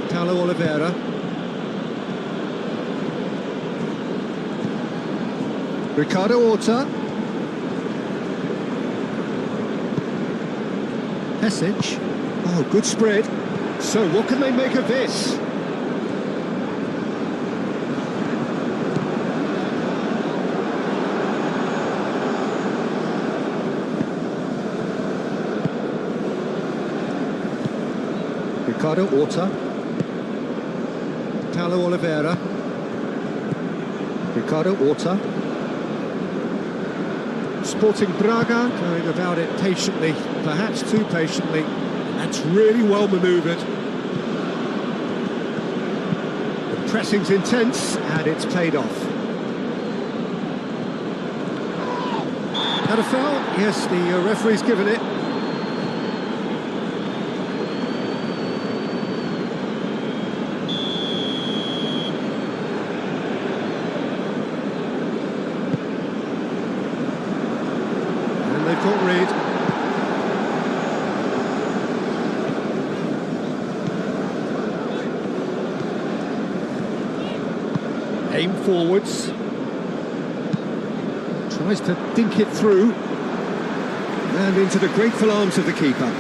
Paulo Oliveira. Ricardo Horta. Pesic. Oh, good spread. So what can they make of this? Ricardo Horta. Paulo Oliveira. Ricardo Horta. Sporting Braga going about it patiently, perhaps too patiently. That's really well manoeuvred. The pressing's intense and it's paid off. Had a foul? Yes, the referee's given it. They've got rid. Aim forwards. Tries to dink it through. And into the grateful arms of the keeper.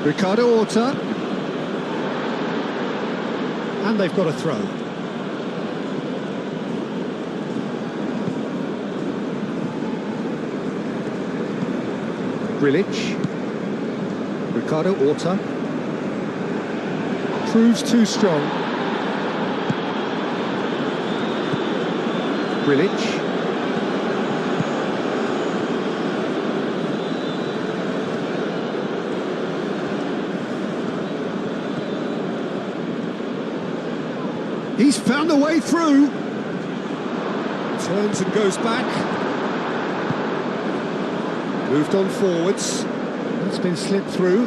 Ricardo Horta. And they've got a throw. Grilic. Ricardo Horta. Proves too strong. Grilic. He's found a way through. Turns and goes back. Moved on forwards. It's been slipped through.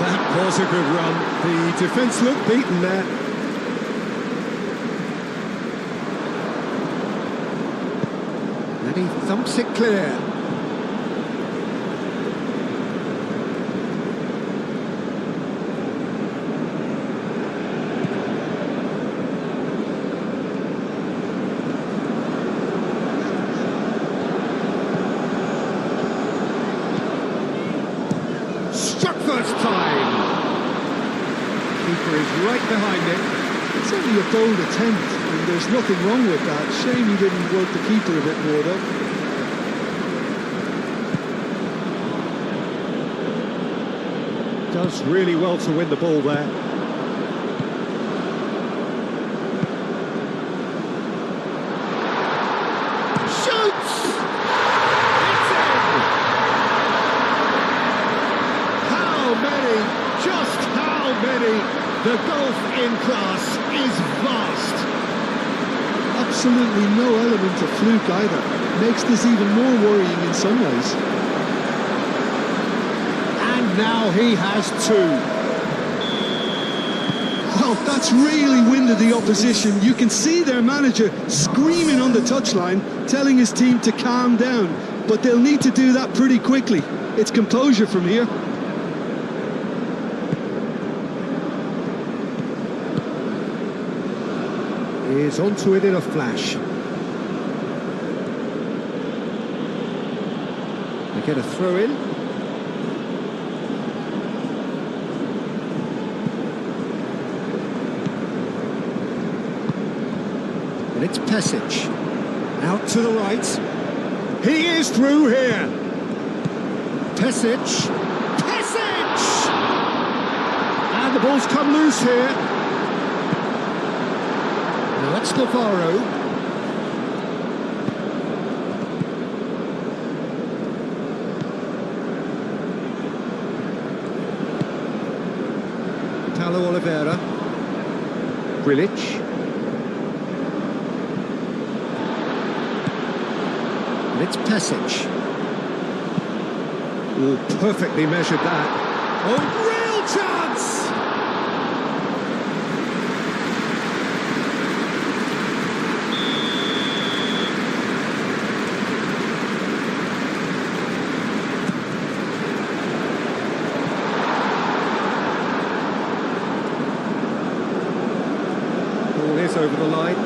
That was a good run. The defence looked beaten there. And he thumps it clear. First time. Keeper is right behind it. It's only a bold attempt, and there's nothing wrong with that. Shame he didn't work the keeper a bit more, though. Does really well to win the ball there. Shoots! It's in! How many? Just how many? The gulf in class is vast. Absolutely no element of fluke either. Makes this even more worrying in some ways. And now he has two. Well, that's really winded the opposition. You can see their manager screaming on the touchline, telling his team to calm down. But they'll need to do that pretty quickly. It's composure from here. He is onto it in a flash. They get a throw in. And it's Pesic. Out to the right. He is through here. Pesic. Pesic! And the ball's come loose here. Now that's Navarro. Paulo Oliveira. Grilic. And it's Pesic. Oh, perfectly measured that. Oh, real chance! Ball is over the line.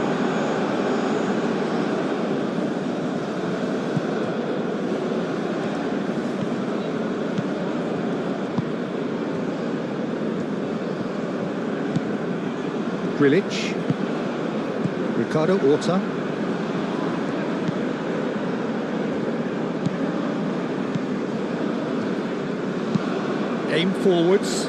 Grilic, Ricardo Horta, aim forwards,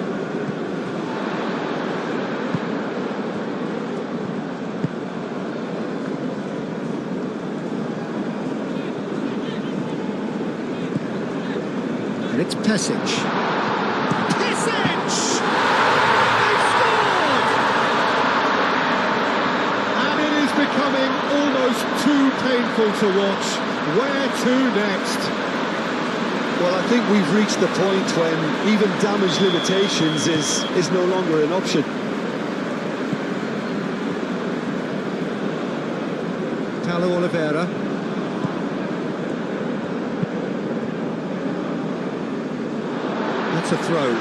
and it's Pesic. Becoming almost too painful to watch. Where to next? Well, I think we've reached the point when even damage limitations is no longer an option. Paulo Oliveira. That's a throw.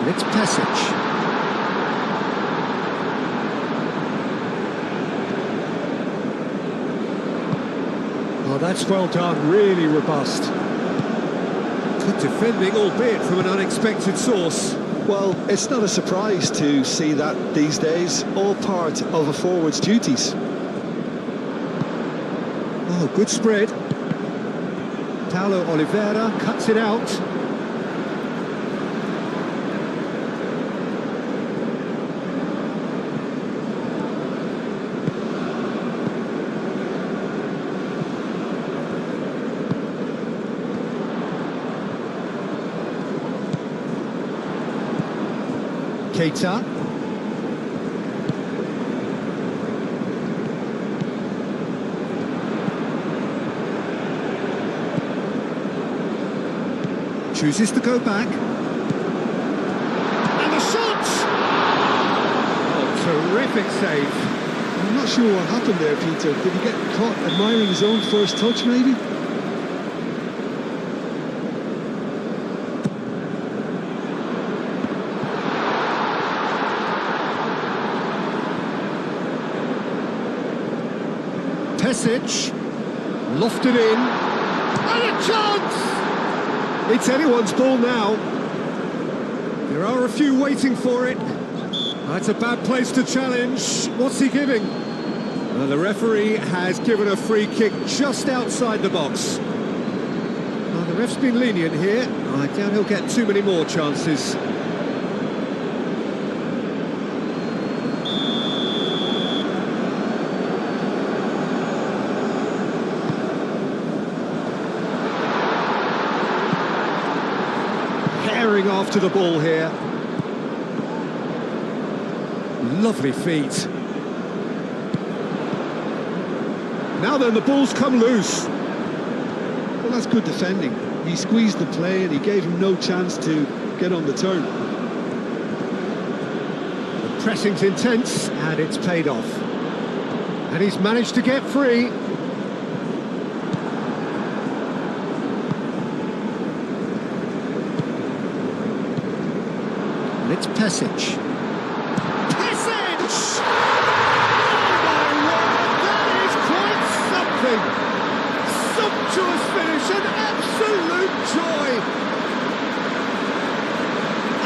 It's Pesic. Oh, that's well done, really robust. Good defending, albeit from an unexpected source. Well, it's not a surprise to see that these days, all part of a forward's duties. Oh, good spread. Paulo Oliveira cuts it out. Keita. Chooses to go back. And the shot! Oh, terrific save. I'm not sure what happened there, Peter. Did he get caught admiring his own first touch, maybe? Pesic, lofted in, and a chance! It's anyone's ball now. There There are a few waiting for it. That's a bad place to challenge. What's he giving? Well, the referee has given a free kick just outside the box. Well, the ref's been lenient here. I doubt he'll get too many more chances. Herring after the ball here. Lovely feet. Now then, the ball's come loose. Well, that's good defending. He squeezed the play and he gave him no chance to get on the turn. The pressing's intense and it's paid off. And he's managed to get free. And it's Pesic. Sumptuous finish, an absolute joy.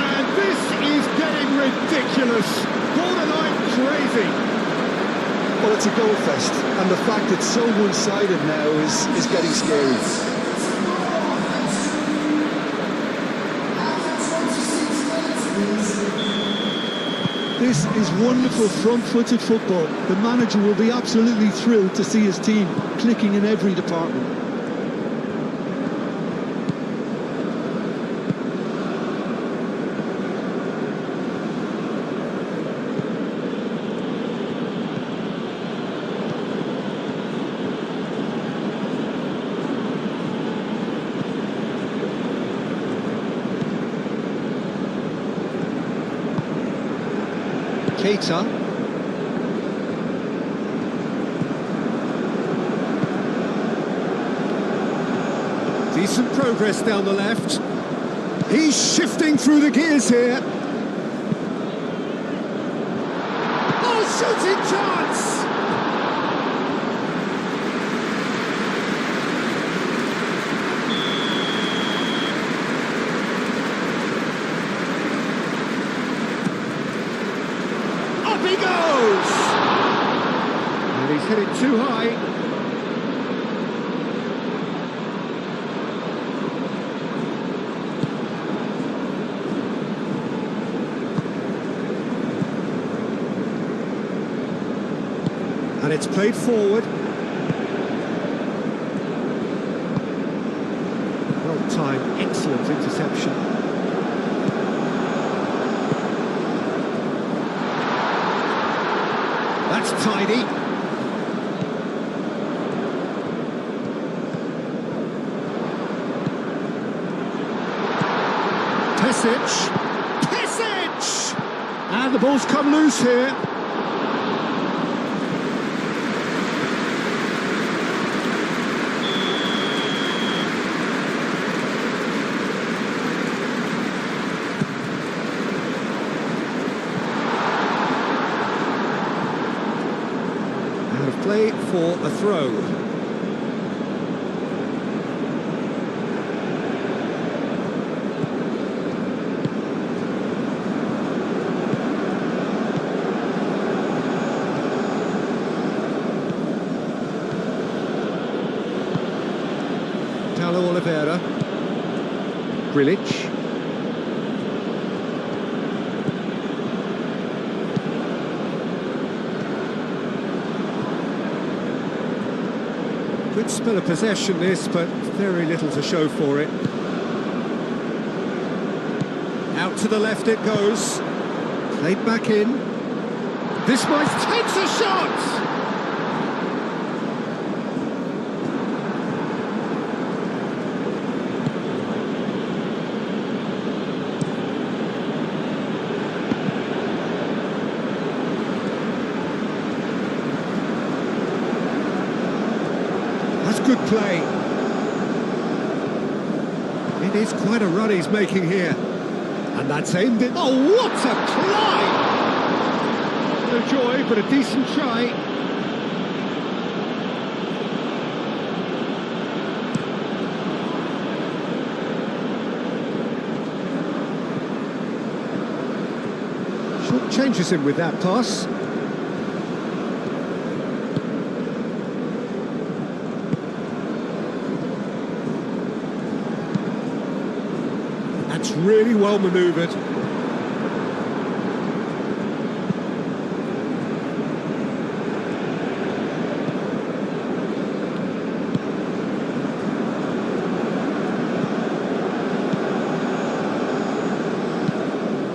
And this is getting ridiculous, borderline crazy. Well, it's a goal fest, and the fact it's so one-sided now is getting scary. This is wonderful front-footed football. The manager will be absolutely thrilled to see his team clicking in every department. Keita. Decent progress down the left. He's shifting through the gears here. Oh, shooting chance! He goes! And he's hit it too high. And it's played forward. Well timed, excellent interception. That's tidy. Pesic. And the ball's come loose here. Play for a throw. Paulo Oliveira. Grilic. Good spell of possession this, but very little to show for it. Out to the left it goes. Played back in. This might takes a shot! Good play. It is quite a run he's making here. And that's aimed it. Oh, what a climb! No joy, but a decent try. changes him with that pass. That's really well manoeuvred.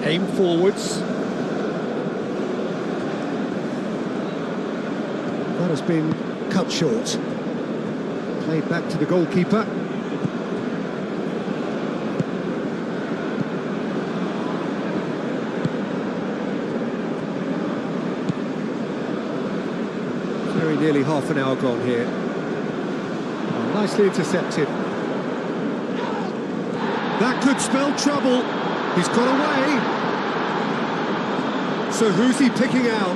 Aim forwards. That has been cut short. Played back to the goalkeeper. Very nearly half an hour gone here. Oh, nicely intercepted. That could spell trouble. He's got away. So who's he picking out?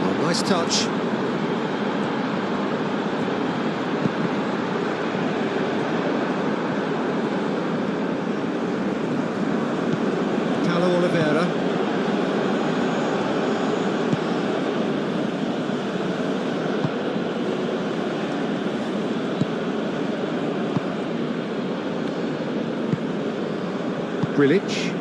Oh, nice touch. Paulo Oliveira. Grilic.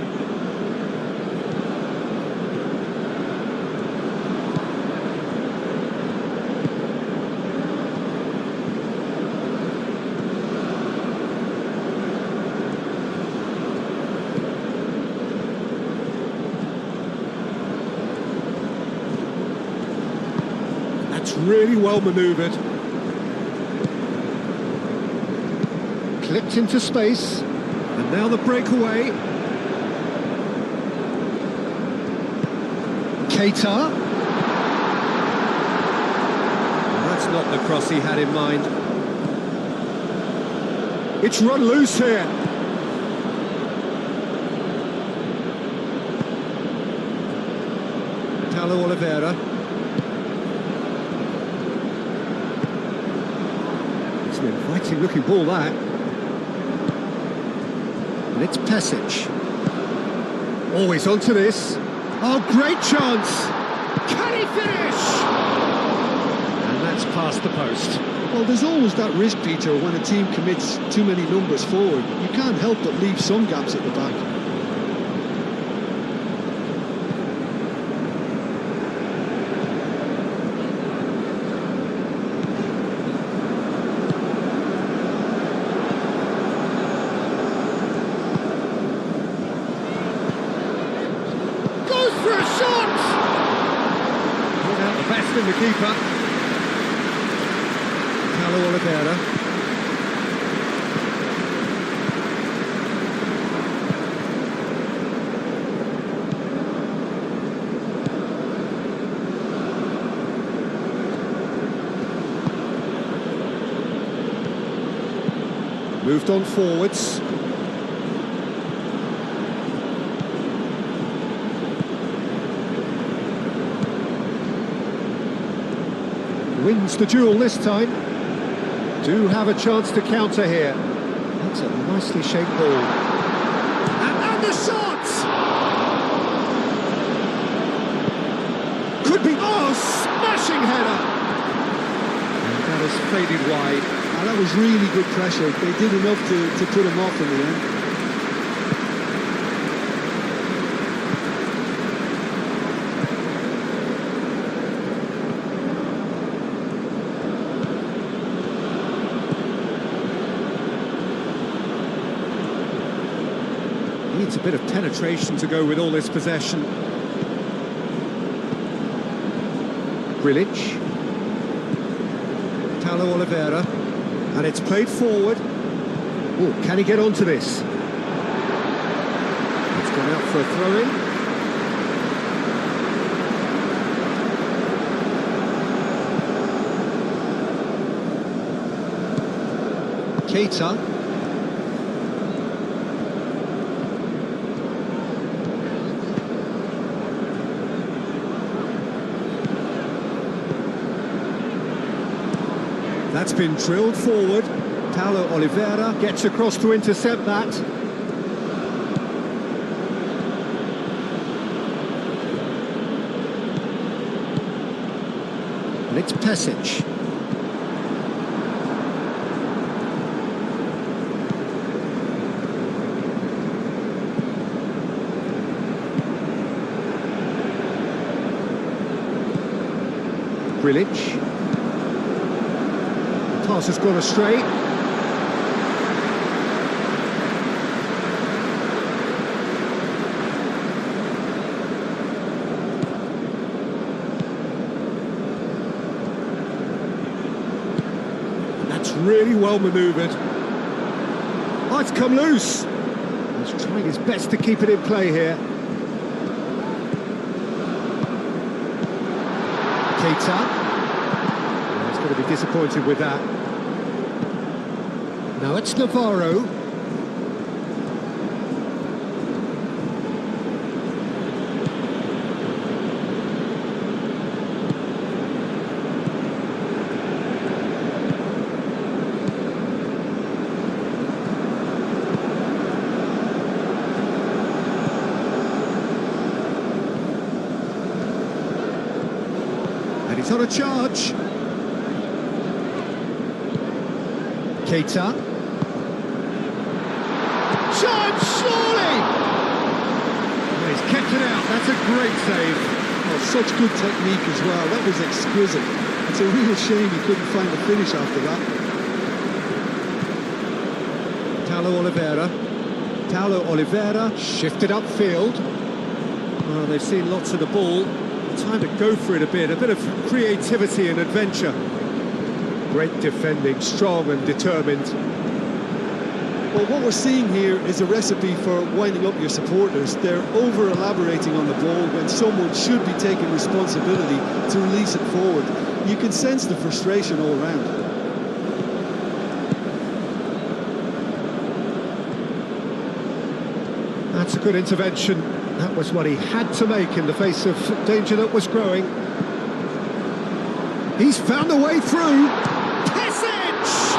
That's really well manoeuvred. Clipped into space. And now the breakaway. Keita. That's not the cross he had in mind. It's run loose here. Paulo Oliveira. It's an inviting looking ball, that. And it's Pesic. Always onto this. Oh, great chance! Can he finish? And that's past the post. Well, there's always that risk, Peter, when a team commits too many numbers forward. You can't help but leave some gaps at the back. For a shot! Pulled out the best in the keeper. Paulo Oliveira. Moved on forwards. Wins the duel this time. Do have a chance to counter here. That's a nicely shaped ball. And the shot! Could be... Oh, smashing header! And that has faded wide. And that was really good pressure. They did enough to put him off in the end. Needs a bit of penetration to go with all this possession. Grilic. Paulo Oliveira. And it's played forward. Oh, can he get onto this? It's gone out for a throw-in. Keita. That's been drilled forward. Paulo Oliveira gets across to intercept that. And it's Pesic. Grilic. The pass has gone astray. That's really well manoeuvred. Oh, it's come loose. He's trying his best to keep it in play here. Keita. He's going to be disappointed with that. Now it's Navarro. And he's on a charge. Keita. Chance, surely! Oh, he's kept it out. That's a great save. Oh, such good technique as well. That was exquisite. It's a real shame he couldn't find the finish after that. Paulo Oliveira shifted upfield. Well, they've seen lots of the ball. Time to go for it a bit of creativity and adventure. Great defending, strong and determined. Well, what we're seeing here is a recipe for winding up your supporters. They're over-elaborating on the ball when someone should be taking responsibility to release it forward. You can sense the frustration all round. That's a good intervention. That was what he had to make in the face of danger that was growing. He's found a way through. Pesic!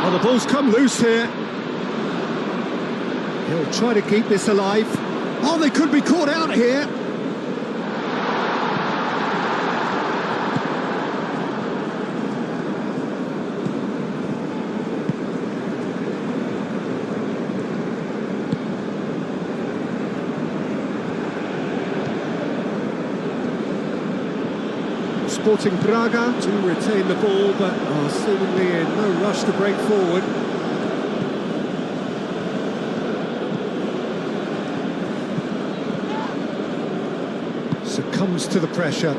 Oh, the ball's come loose here. He'll try to keep this alive. Oh, they could be caught out here. Sporting Braga to retain the ball, but are seemingly in no rush to break forward. Succumbs to the pressure.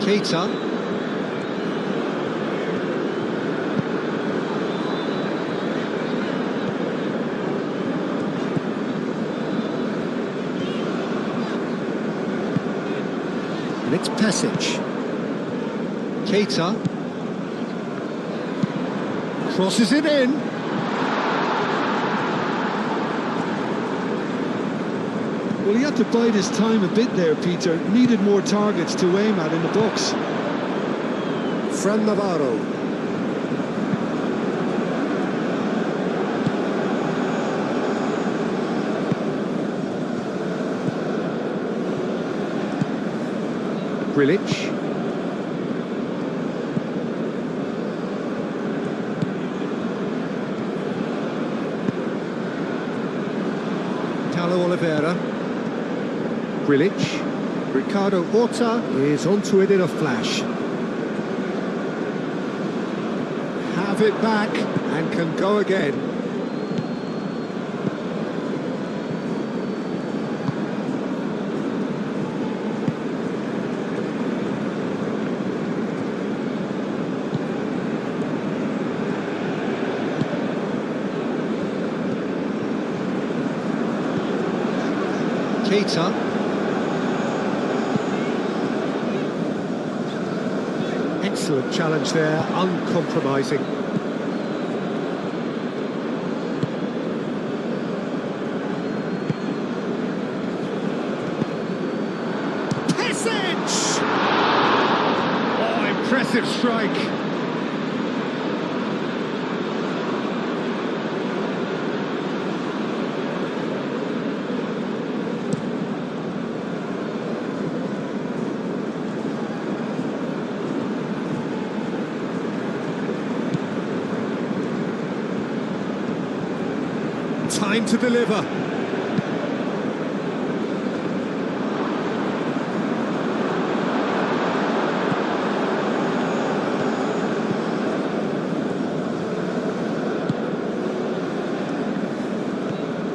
Keita. And it's Pesic. Keita. Crosses it in. Well, he had to bide his time a bit there, Peter. Needed more targets to aim at in the box. Fran Navarro. Grilic. Paulo Oliveira. Grilic. Ricardo Horta is onto it in a flash. Have it back and can go again. Keita. Excellent challenge there, uncompromising. Pesic! Oh, impressive strike. Time to deliver.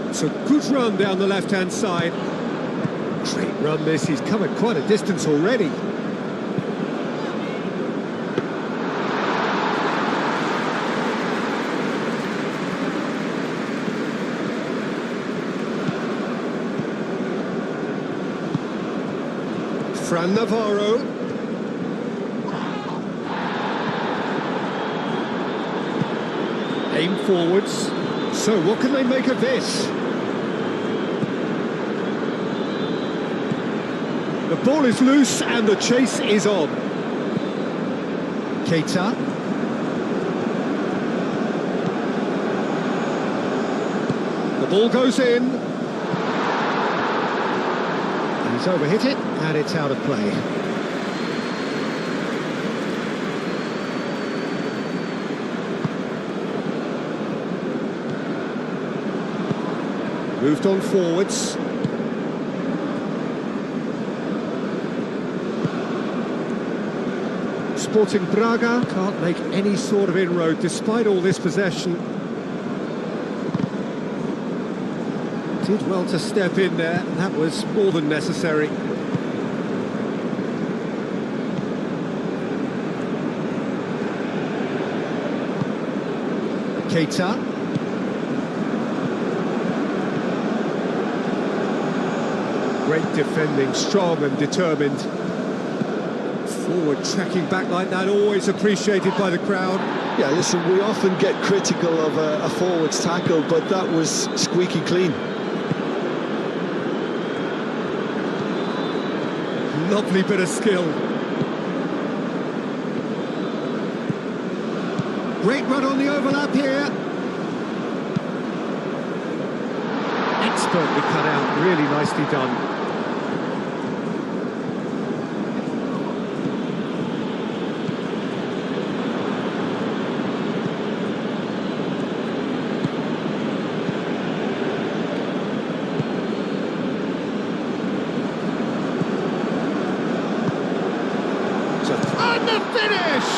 It's a good run down the left-hand side. Great run this, he's covered quite a distance already. Fran Navarro. Aim forwards. So what can they make of this? The ball is loose and the chase is on. Keita. The ball goes in. He's overhit it and it's out of play. Moved on forwards. Sporting Braga can't make any sort of inroad despite all this possession. Did well to step in there, that was more than necessary. Keita. Great defending, strong and determined. Forward tracking back like that, always appreciated by the crowd. Yeah, listen, we often get critical of a forward's tackle, but that was squeaky clean. Lovely bit of skill. Great run on the overlap here. Expertly cut out, really nicely done. And the finish!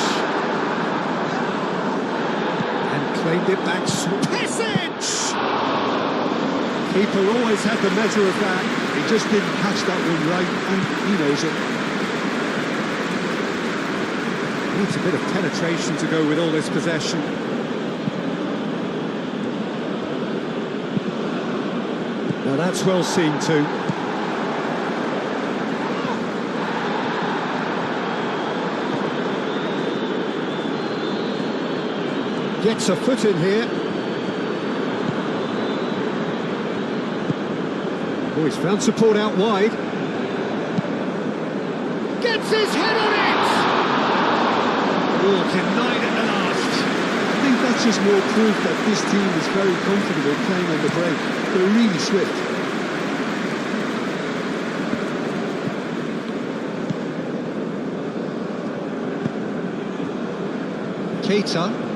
And claimed it back. Pesic! Keeper always had the measure of that. He just didn't catch that one right, and he knows it. Needs a bit of penetration to go with all this possession. Now that's well seen too. Gets a foot in here. Oh, he's found support out wide. Gets his head on it! Oh, denied at the last. I think that's just more proof that this team is very comfortable playing on the break. They're really swift. Keita.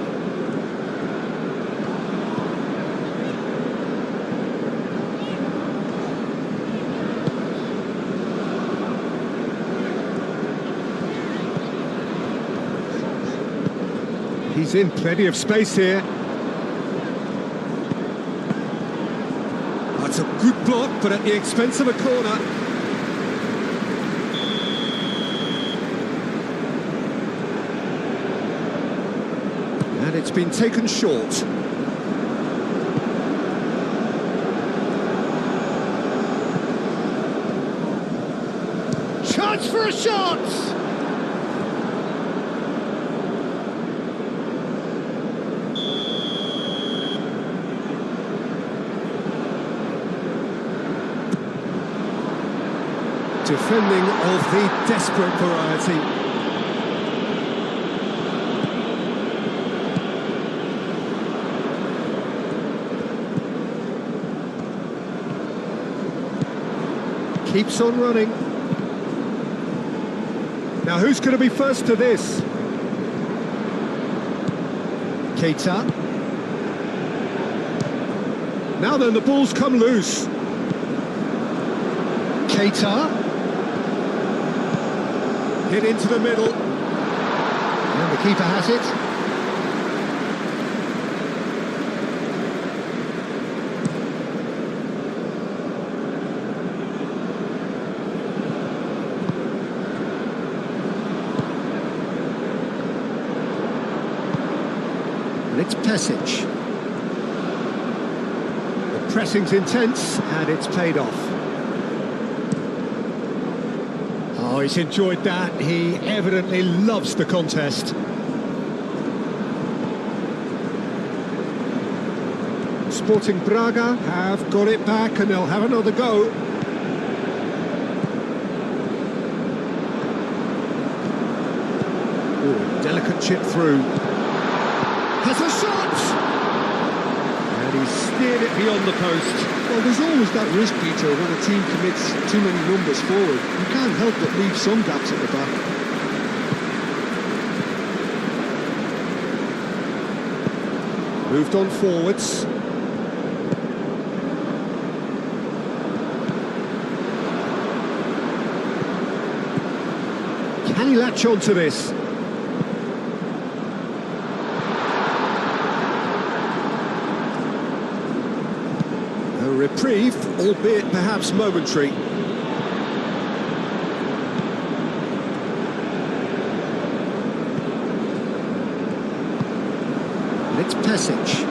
He's in plenty of space here. That's a good block, but at the expense of a corner. And it's been taken short. Chance for a shot! Defending of the desperate variety. Keeps on running. Now who's going to be first to this? Keita. Now then, the ball's come loose. Keita. Hit into the middle. And the keeper has it. And it's Pesic. The pressing's intense, and it's paid off. Oh, he's enjoyed that. He evidently loves the contest. Sporting Braga have got it back, and they'll have another go. Ooh, delicate chip through. Has a shot! And he's steered it beyond the post. Well, there's always that risk, Peter, when a team commits too many numbers forward. You can't help but leave some gaps at the back. Moved on forwards. Can he latch on to this? A reprieve, albeit perhaps momentary. And it's Pesic.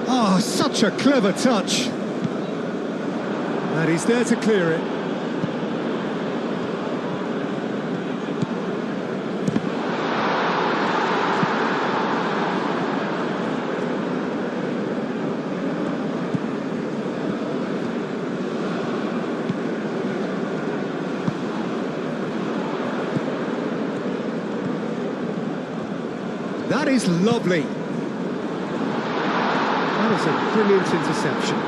Oh, such a clever touch. And he's there to clear it. That is lovely. That is a brilliant interception.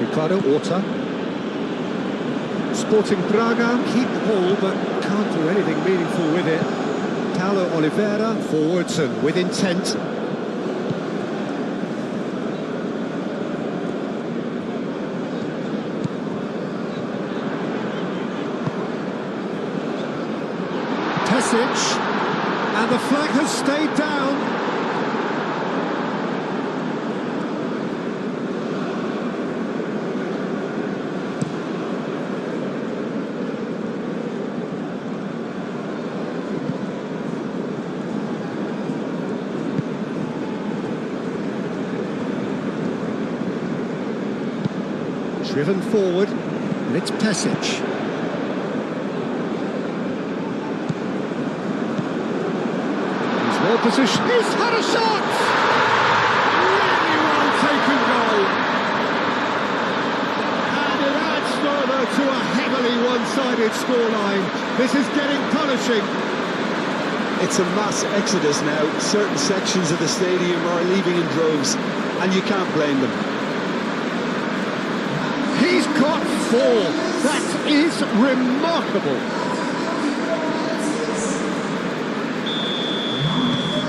Ricardo Horta. Sporting Braga keep the ball but can't do anything meaningful with it. Paulo Oliveira forwards and with intent. Pesic, and the flag has stayed down. Driven forward, and it's Pesic. Well positioned. He's had a shot! Really well taken goal. And it adds further to a heavily one-sided scoreline. This is getting punishing. It's a mass exodus now. Certain sections of the stadium are leaving in droves, and you can't blame them. He's got 4. That is remarkable.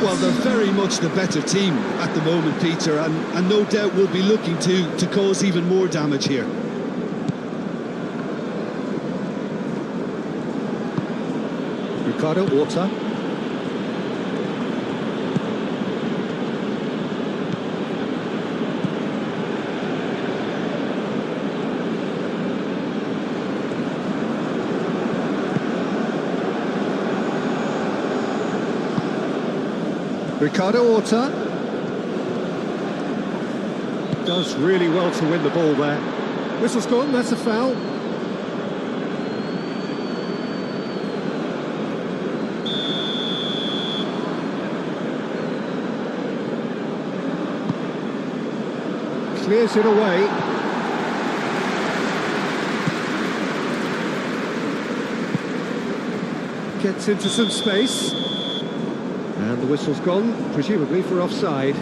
Well, they're very much the better team at the moment, Peter, and no doubt will be looking to cause even more damage here. Ricardo Horta. Ricardo Horta does really well to win the ball there. Whistle's gone, that's a foul. Clears it away. Gets into some space. And the whistle's gone, presumably for offside.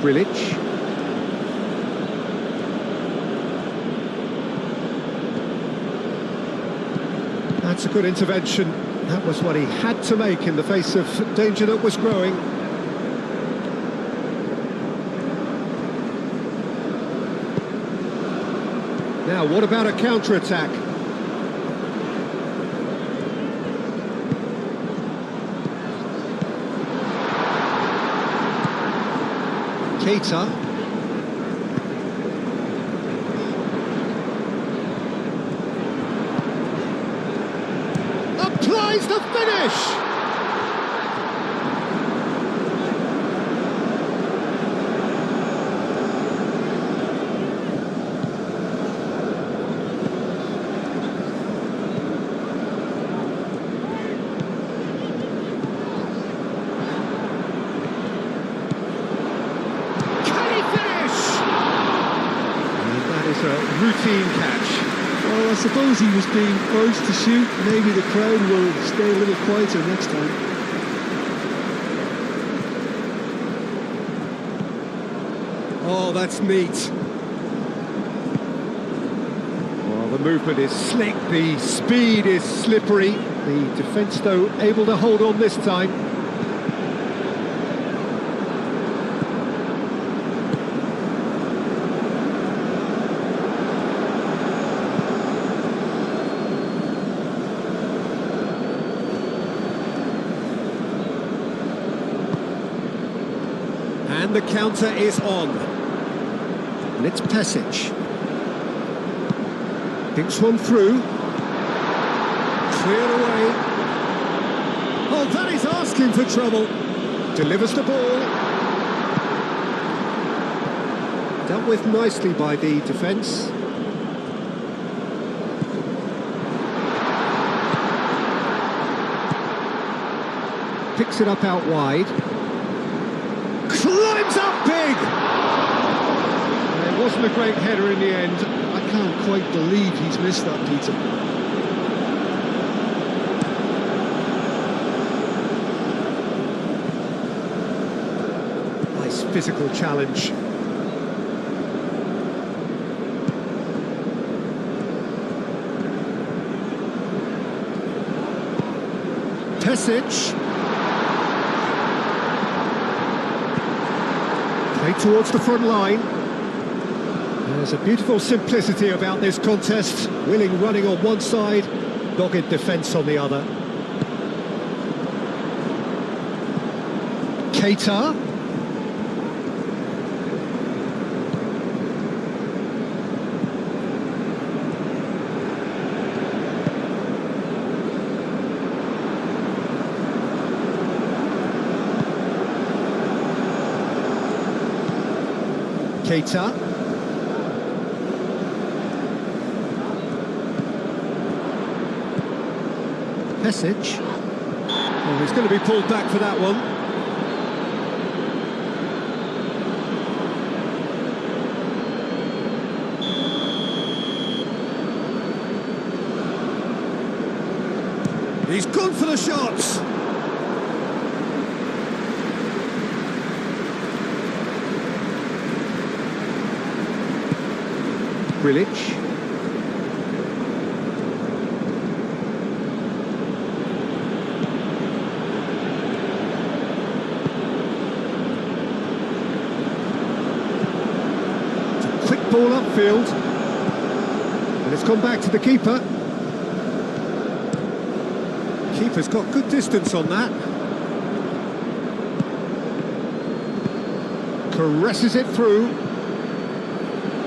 Grilic. That's a good intervention. That was what he had to make in the face of danger that was growing. Now, what about a counter-attack? Keita. Applies the finish! A routine catch. Well, I suppose he was being urged to shoot. Maybe the crowd will stay a little quieter next time. Oh, that's neat. Well, the movement is slick, the speed is slippery. The defence, though, able to hold on this time. And the counter is on. And it's Pesic. Thinks one through. Cleared away. Oh, that is asking for trouble. Delivers the ball. Dealt with nicely by the defence. Picks it up out wide. Climbs up big! It wasn't a great header in the end. I can't quite believe he's missed that, Peter. Nice physical challenge. Pesic. Towards the front line. There's a beautiful simplicity about this contest. Willing running on one side, dogged defence on the other. Keita. Keita. Pesic. Oh, he's going to be pulled back for that one. He's gone for the shots. Grilic. It's a quick ball upfield. And it's gone back to the keeper. Keeper's got good distance on that. Caresses it through.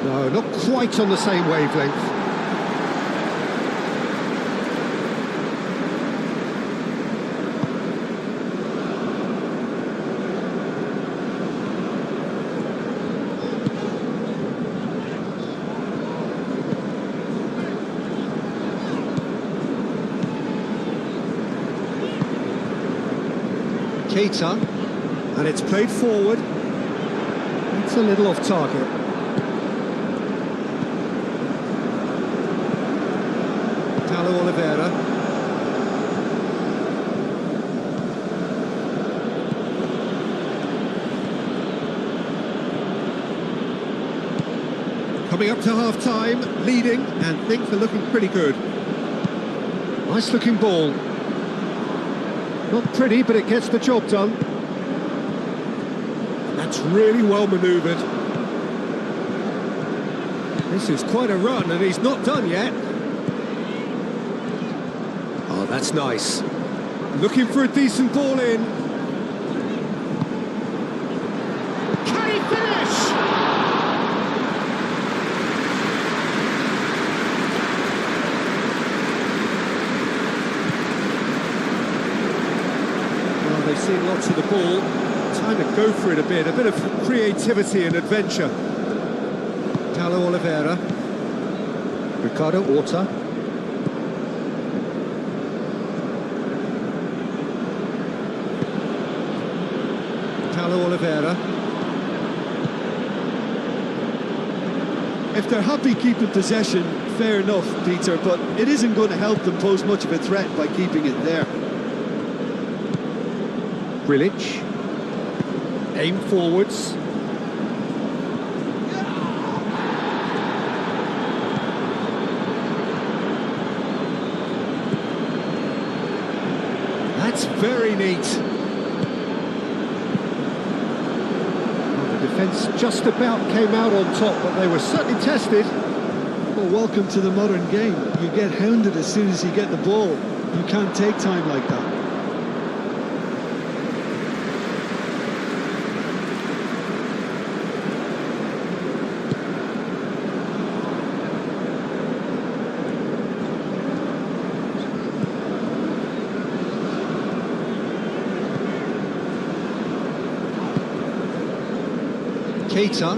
No, not quite on the same wavelength. Keita, and it's played forward. It's a little off target. Oliveira. Coming up to half-time, leading, and things are looking pretty good. Nice-looking ball. Not pretty, but it gets the job done. And that's really well manoeuvred. This is quite a run, and he's not done yet. Oh, that's nice. Looking for a decent ball in. Can he finish? Well, they've seen lots of the ball. Time to go for it a bit of creativity and adventure. Paulo Oliveira. Ricardo Horta. Paulo Oliveira. If they're happy keeping possession, fair enough, Peter, but it isn't going to help them pose much of a threat by keeping it there. Grilic. Aim forwards. That's very neat. Defence just about came out on top, but they were certainly tested. Well, welcome to the modern game. You get hounded as soon as you get the ball. You can't take time like that. Keita.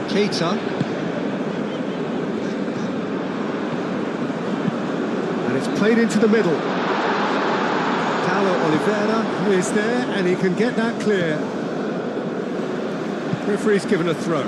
Keita. And it's played into the middle. Paulo Oliveira is there, and he can get that clear. Referee's given a throw.